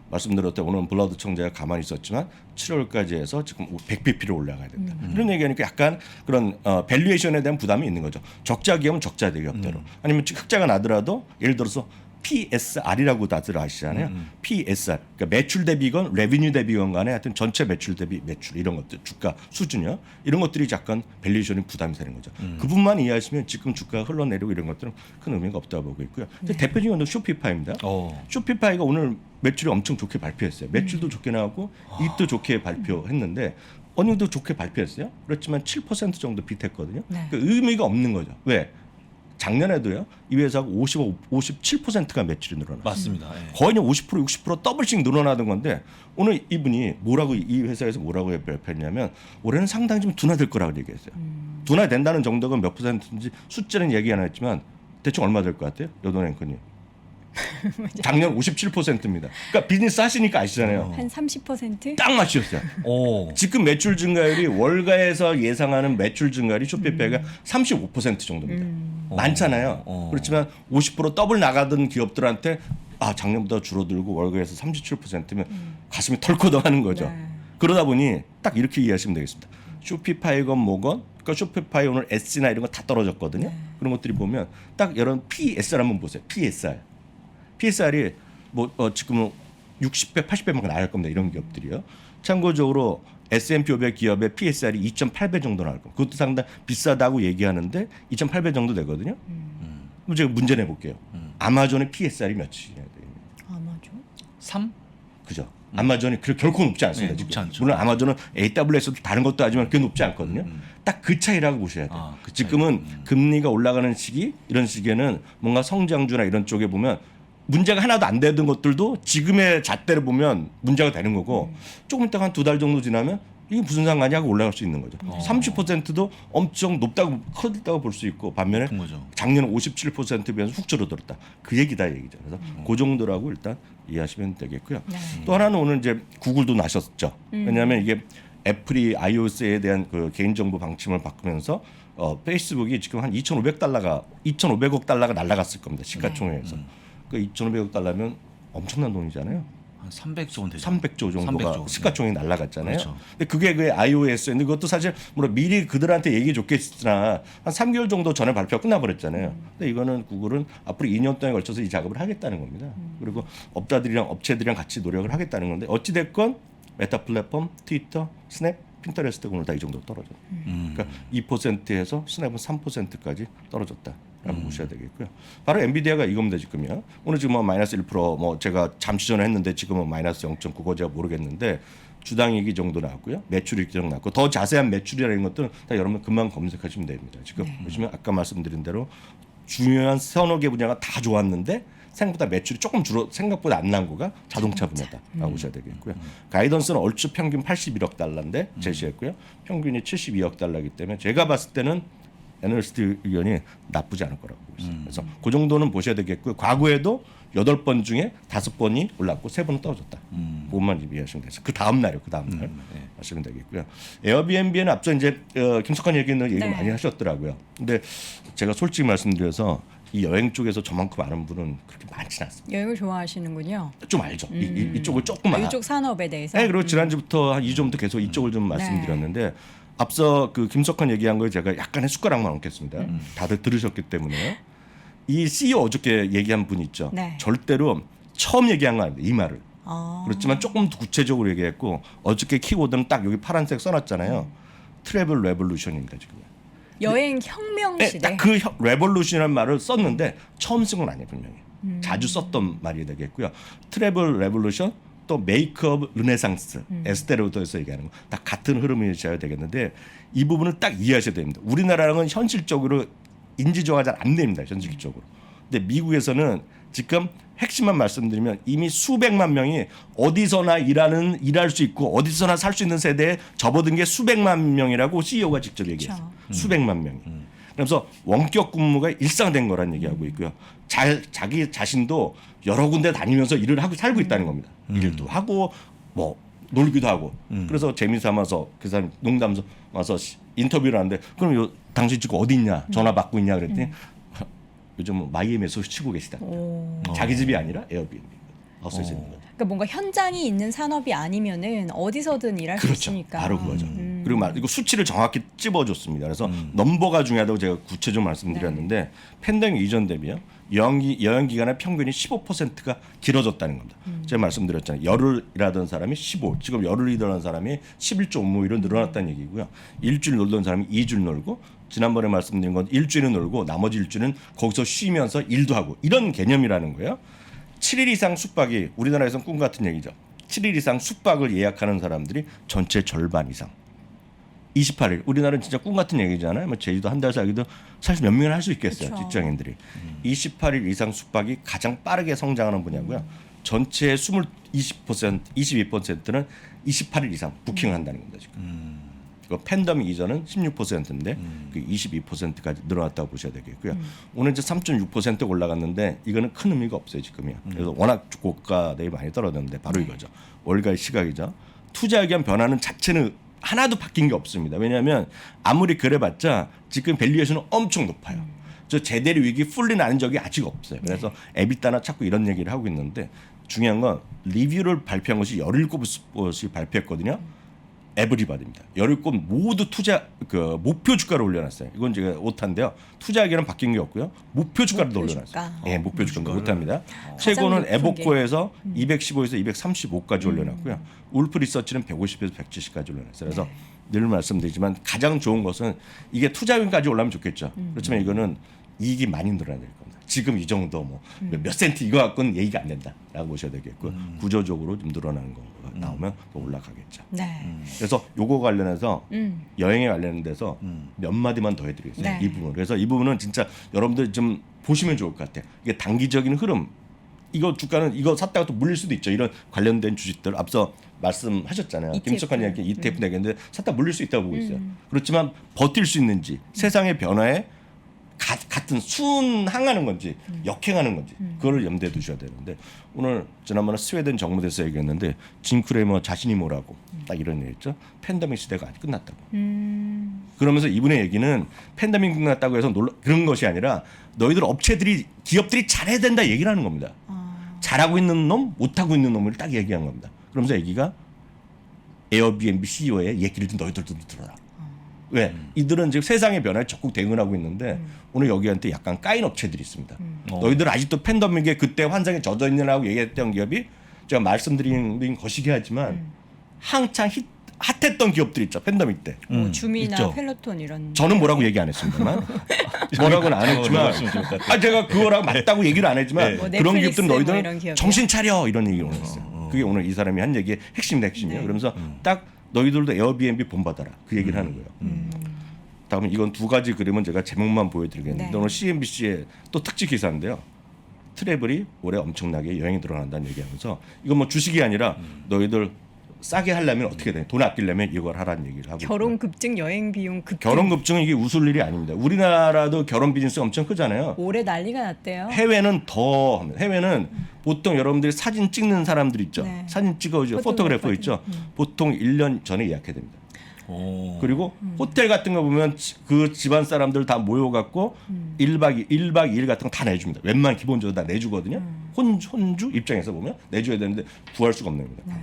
말씀드렸던 오늘 블러드 청자가 가만히 있었지만 7월까지 해서 지금 100bp를 올라가야 된다. 이런 얘기하니까 약간 그런 밸류에이션에 대한 부담이 있는 거죠. 적자 기업은 적자 기업대로. 아니면 흑자가 나더라도 예를 들어서 PSR이라고 다들 아시잖아요. PSR. 그러니까 매출 대비건, 레비뉴 대비건 간에 하여튼 전체 매출 대비 매출 이런 것들, 주가 수준이요. 이런 것들이 약간 밸류에이션이 부담이 되는 거죠. 그 부분만 이해하시면 지금 주가가 흘러내리고 이런 것들은 큰 의미가 없다고 보고 있고요. 대표적인 건 쇼피파이입니다. 쇼피파이가 오늘 매출이 엄청 좋게 발표했어요. 매출도 좋게 나왔고 이익도 좋게 발표했는데 어닝도 좋게 발표했어요. 그렇지만 7% 정도 비트했거든요. 네. 그 의미가 없는 거죠. 왜? 작년에도요. 이 회사가 57%가 매출이 늘어나. 맞습니다. 거의 50% 60% 더블씩 늘어나던 건데 오늘 이분이 이 회사에서 뭐라고 발표했냐면 올해는 상당히 좀 둔화될 거라고 얘기했어요. 둔화된다는 정도가 몇 퍼센트인지 숫자는 얘기 안 했지만 대충 얼마 될 것 같아요? 여돈 앵커님. 작년 57%입니다. 그러니까 비즈니스 하시니까 아시잖아요. 한 30%? 딱 맞추셨어요. 지금 매출 증가율이 월가에서 예상하는 매출 증가율이 쇼피파이가 35% 정도입니다. 많잖아요. 그렇지만 50% 더블 나가던 기업들한테 작년보다 줄어들고 월가에서 37%면 가슴이 털커덕하는 거죠. 네. 그러다 보니 딱 이렇게 이해하시면 되겠습니다. 쇼피파이건 뭐건 그러니까 쇼피파이 오늘 S나 이런 거 다 떨어졌거든요. 그런 것들이 보면 딱 이런 PSR 한번 보세요. PSR이 지금 60배, 80배만 나갈 겁니다. 이런 기업들이요. 참고적으로 S&P 500 기업의 PSR이 2.8배 정도 나올 겁니다. 그것도 상당히 비싸다고 얘기하는데 2.8배 정도 되거든요. 그럼 제가 문제 내볼게요. 아마존의 PSR이 몇이냐 돼요? 아마존? 3? 그죠? 아마존이 결코 높지 않습니다. 네, 지금. 높지 않죠. 물론 아마존은 AWS도 다른 것도 하지만 그게 높지 않거든요. 딱 그 차이라고 보셔야 돼요. 그 차이. 지금은 금리가 올라가는 시기 이런 시기에는 뭔가 성장주나 이런 쪽에 보면 문제가 하나도 안 되던 것들도 지금의 잣대를 보면 문제가 되는 거고 조금 있다가 한 2달 정도 지나면 이게 무슨 상관이야 하고 올라갈 수 있는 거죠. 30%도 엄청 높다고 커졌다고 볼 수 있고 반면에 작년 57%에 비해서 훅 줄어들었다. 그 얘기다 얘기죠. 그래서 그 정도라고 일단 이해하시면 되겠고요. 또 하나는 오늘 이제 구글도 나셨죠. 왜냐하면 이게 애플이 iOS에 대한 그 개인정보 방침을 바꾸면서 페이스북이 지금 한 2,500억 달러가 날라갔을 겁니다. 시가총액에서. 그 2,500억 달러면 엄청난 돈이잖아요. 한 300조 원 되죠. 300조 정도가 300조. 시가총액이 날라갔잖아요. 그렇죠. 근데 그게 그 iOS였는데 그것도 사실 물론 미리 그들한테 얘기해 줬겠으나 한 3개월 정도 전에 발표가 끝나버렸잖아요. 근데 이거는 구글은 앞으로 2년 동안에 걸쳐서 이 작업을 하겠다는 겁니다. 그리고 업체들이랑 같이 노력을 하겠다는 건데 어찌 됐건 메타 플랫폼, 트위터, 스냅, 핀터레스트 오늘 다 이 정도 떨어졌어요. 그러니까 2%에서 스냅은 3%까지 떨어졌다라고 보셔야 되겠고요. 바로 엔비디아가 이겁니다 지금요. 오늘 지금 뭐 마이너스 1% 뭐 제가 잠시 전에 했는데 지금은 마이너스 0.9고 제가 모르겠는데 주당이익이 정도 나왔고요. 매출이익 정도 나왔고 더 자세한 매출이라는 것들은 다 여러분 금방 검색하시면 됩니다. 지금 보시면 아까 말씀드린 대로 중요한 서너 개 분야가 다 좋았는데 생각보다 매출이 조금 생각보다 안 난 거가 자동차 분야다라고 보셔야 되겠고요. 가이던스는 얼추 평균 81억 달러인데 제시했고요. 평균이 72억 달러이기 때문에 제가 봤을 때는 애널리스트 의견이 나쁘지 않을 거라고 보고 있어요. 그래서 그 정도는 보셔야 되겠고요. 과거에도 8번 중에 5번이 올랐고 3번은 떨어졌다. 그것만 이해하시면 되죠. 그 다음 날이요. 그 다음 날 하시면 되겠고요. 에어비앤비는 앞서 이제 김석환 얘기 많이 하셨더라고요. 근데 제가 솔직히 말씀드려서 이 여행 쪽에서 저만큼 아는 분은 그렇게 많지는 않습니다. 여행을 좋아하시는군요. 좀 알죠. 이쪽을 조금 이쪽 산업에 대해서. 네, 그리고 지난주부터 한 2주부터 계속 이쪽을 좀 말씀드렸는데 앞서 그 김석환 얘기한 걸 제가 약간의 숟가락만 얹겠습니다. 다들 들으셨기 때문에요. 이 CEO 어저께 얘기한 분 있죠. 네. 절대로 처음 얘기한 거 아닙니다. 이 말을. 아. 그렇지만 조금 더 구체적으로 얘기했고 어저께 키워드는 딱 여기 파란색 써놨잖아요. 트래블 레볼루션입니다 지금. 여행 혁명 네, 시대. 딱 그 레볼루션이라는 말을 썼는데 처음 쓴 건 아니에요 분명히. 자주 썼던 말이 되겠고요. 트래블 레볼루션 또 메이크업 르네상스 에스테로도에서 얘기하는 거 다 같은 흐름이셔야 되겠는데 이 부분을 딱 이해하셔야 됩니다. 우리나라랑은 현실적으로 인지조가 잘 안 됩니다. 현실적으로. 근데 미국에서는 지금 핵심만 말씀드리면 이미 수백만 명이 어디서나 일할 수 있고 어디서나 살 수 있는 세대에 접어든 게 수백만 명이라고 CEO가 직접 얘기했어요. 수백만 명이. 그래서 원격 근무가 일상된 거란 얘기하고 있고요. 자기 자신도 여러 군데 다니면서 일을 하고 살고 있다는 겁니다. 일도 하고 뭐 놀기도 하고. 그래서 재미삼아서 그 사람 농담 와서 인터뷰를 하는데 그럼 당신 지금 어디 있냐? 전화 받고 있냐? 그랬더니 요즘 마이애미에서 쉬고 계시다. 자기 집이 아니라 에어비앤비 하우스에서 있는 거죠. 그러니까 뭔가 현장이 있는 산업이 아니면은 어디서든 일할 수 그렇죠. 있으니까. 바로 그거죠. 그리고 이거 수치를 정확히 찝어줬습니다. 그래서 넘버가 중요하다고 제가 구체적으로 말씀드렸는데 팬데믹 이전 대비요. 여행 기간의 평균이 15%가 길어졌다는 겁니다. 제가 말씀드렸잖아요. 열흘 일하던 사람이 15, 지금 열흘 일하던 사람이 11.5일로 늘어났다는 얘기고요. 일주일 놀던 사람이 2주일 놀고 지난번에 말씀드린 건 일주일은 놀고 나머지 일주일은 거기서 쉬면서 일도 하고 이런 개념이라는 거예요. 7일 이상 숙박이 우리나라에서는 꿈 같은 얘기죠. 7일 이상 숙박을 예약하는 사람들이 전체 절반 이상. 28일. 우리나라는 진짜 꿈 같은 얘기잖아요. 뭐 제주도 한 달 살기도 사실 몇 명이나 할 수 있겠어요. 그쵸. 직장인들이. 28일 이상 숙박이 가장 빠르게 성장하는 분야고요. 전체의 22%는 28일 이상 부킹을 한다는 겁니다. 지금. 그 팬데믹 이전은 16%인데 그 22%까지 늘어났다고 보셔야 되겠고요. 오늘 이제 3.6% 올라갔는데 이거는 큰 의미가 없어요 지금이요. 그래서 워낙 고가들이 많이 떨어졌는데 바로 이거죠. 월가의 시각이죠. 투자 의견 변화는 자체는 하나도 바뀐 게 없습니다. 왜냐하면 아무리 그래봤자 지금 밸류에이션은 엄청 높아요. 저 제대로 위기 풀리 나는 적이 아직 없어요. 그래서 에비타나 자꾸 이런 얘기를 하고 있는데 중요한 건 리뷰를 발표한 것이 17곳이 발표했거든요. 에브리바디입니다. 17곳 모두 투자 그 목표 주가를 올려놨어요. 이건 제가 오타인데요. 투자 의견은 바뀐 게 없고요. 목표 주가를 올려놨어요. 예, 목표 주가 오타입니다. 최고는 높은 에보코에서 215에서 235까지 올려놨고요. 울프 리서치는 150에서 170까지 올려놨어요. 그래서 늘 말씀드리지만 가장 좋은 것은 이게 투자 의견까지 올라오면 좋겠죠. 그렇지만 이거는 이익이 많이 늘어나야 될 겁니다. 지금 이 정도 뭐 몇 센트 이거 갖고는 얘기가 안 된다라고 보셔야 되겠고 구조적으로 좀 늘어나는 거 나오면 더 올라가겠죠. 네. 그래서 요거 관련해서 여행에 관련돼서 몇 마디만 더 해드리겠습니다. 네. 이 부분. 그래서 이 부분은 진짜 여러분들 좀 보시면 좋을 것 같아요. 이게 단기적인 흐름. 이거 주가는 이거 샀다가 또 물릴 수도 있죠. 이런 관련된 주식들 앞서 말씀하셨잖아요. ETF. 김석환 이야기 ETF 내겠는데 샀다 물릴 수 있다고 보고 있어요. 그렇지만 버틸 수 있는지 세상의 변화에 같은 순항하는 건지 역행하는 건지 그걸 염두에 두셔야 되는데 오늘 지난번에 스웨덴 정부에서 얘기했는데 짐 크레머 자신이 뭐라고 딱 이런 얘기했죠. 팬데믹 시대가 아직 끝났다고. 그러면서 이분의 얘기는 팬데믹 끝났다고 해서 그런 것이 아니라 너희들 기업들이 잘해야 된다 얘기를 하는 겁니다. 잘하고 있는 놈, 못하고 있는 놈을 딱 얘기한 겁니다. 그러면서 얘기가 에어비앤비 CEO의 얘기를 좀 너희들도 들어라. 왜? 이들은 지금 세상의 변화에 적극 대응하고 있는데 오늘 여기한테 약간 까인 업체들이 있습니다. 너희들 아직도 팬데믹에 그때 환상에 젖어 있느라고 얘기했던 기업이 제가 말씀드린 것이긴 하지만 한창 핫했던 기업들 있죠. 팬데믹 때. 뭐 줌이나 있죠. 펠로톤 이런. 저는 뭐라고 얘기 안 했습니다만 뭐라고는 안 했지만 제가 그거랑 맞다고 얘기를 안 했지만 뭐 그런 넷플릭스 기업들은 뭐 너희들은 이런 기업이요? 정신 차려 이런 얘기를 했어요. 그게 오늘 이 사람이 한 얘기의 핵심이다 핵심이에요. 네. 그러면서 딱 너희들도 에어비앤비 본받아라 그 얘기를 하는 거예요. 다음은 이건 두 가지 그림은 제가 제목만 보여드리겠는데 네. 오늘 CNBC의 또 특집 기사인데요. 트래블이 올해 엄청나게 여행이 늘어난다는 얘기하면서 이건 뭐 주식이 아니라 너희들 싸게 하려면 어떻게 돼? 돈 아끼려면 이걸 하라는 얘기를 하고 결혼 있고요. 급증, 여행 비용 급증. 결혼 급증은 이게 웃을 일이 아닙니다. 우리나라도 결혼 비즈니스 엄청 크잖아요. 올해 난리가 났대요. 해외는 더 합니다. 해외는 보통 여러분들이 사진 찍는 사람들 있죠. 네. 사진 찍어줘 포토그래퍼 있죠. 보통 1년 전에 예약해야 됩니다. 그리고 호텔 같은 거 보면 그 집안 사람들 다 모여갖고 1박 2일 같은 거 다 내줍니다. 웬만한 기본적으로 다 내주거든요. 혼주 입장에서 보면 내줘야 되는데 구할 수가 없는 겁니다.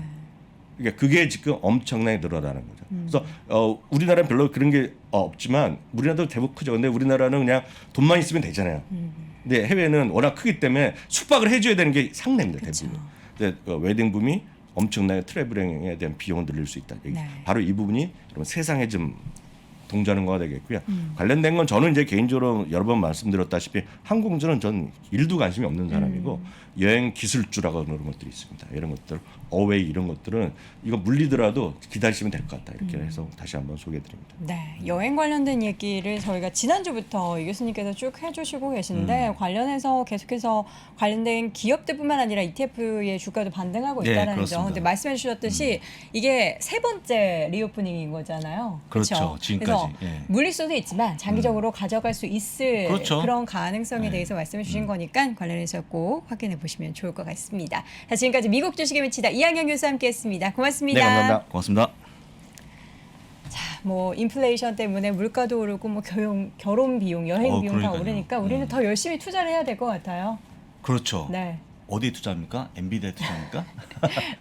그러니까 그게 지금 엄청나게 늘어나는 거죠. 그래서 우리나라는 별로 그런 게 없지만 우리나라도 대부분 크죠. 근데 우리나라는 그냥 돈만 있으면 되잖아요. 근데 해외는 워낙 크기 때문에 숙박을 해줘야 되는 게 상례입니다. 대부분. 근데 웨딩붐이 엄청나게 트래블링에 대한 비용을 늘릴 수 있다. 네. 바로 이 부분이 여러분 세상에 좀 동조하는 거가 되겠고요. 관련된 건 저는 이제 개인적으로 여러 번 말씀드렸다시피 항공주는 전 일도 관심이 없는 사람이고 여행 기술주라고 그런 것들이 있습니다. 이런 것들 어웨이 이런 것들은 이거 물리더라도 기다리시면 될 것 같다. 이렇게 해서 다시 한번 소개해드립니다. 네, 여행 관련된 얘기를 저희가 지난주부터 이 교수님께서 쭉 해주시고 계신데 관련해서 계속해서 관련된 기업들뿐만 아니라 ETF의 주가도 반등하고 네, 있다는 점. 그렇습니다. 근데 말씀해 주셨듯이 이게 세 번째 리오프닝인 거잖아요. 그렇죠, 지금까지. 그래서 예. 물리수도 있지만 장기적으로 가져갈 수 있을 그렇죠. 그런 가능성에 대해서 말씀해 주신 거니까 관련해서 꼭 확인해 보시면 좋을 것 같습니다. 자, 지금까지 미국 주식의 미치다 이항영 교수와 함께했습니다. 고맙습니다. 네, 감사합니다. 고맙습니다. 뭐 인플레이션 때문에 물가도 오르고 뭐 결혼 비용, 여행 비용 다 그러니까요. 오르니까 우리는 더 열심히 투자를 해야 될 것 같아요. 그렇죠. 네. 어디에 투자합니까? 엔비디아에 투자합니까?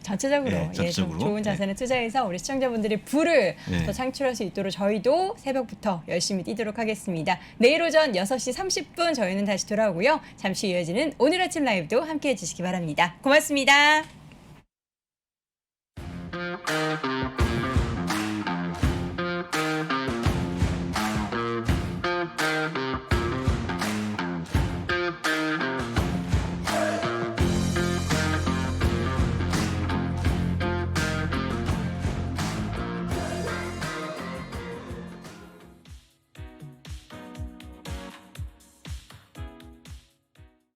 전체적으로, 네, 전체적으로. 좀 좋은 자산에 투자해서 우리 시청자분들이 부를 네. 더 창출할 수 있도록 저희도 새벽부터 열심히 뛰도록 하겠습니다. 내일 오전 6시 30분 저희는 다시 돌아오고요. 잠시 이어지는 오늘 아침 라이브도 함께해 주시기 바랍니다. 고맙습니다.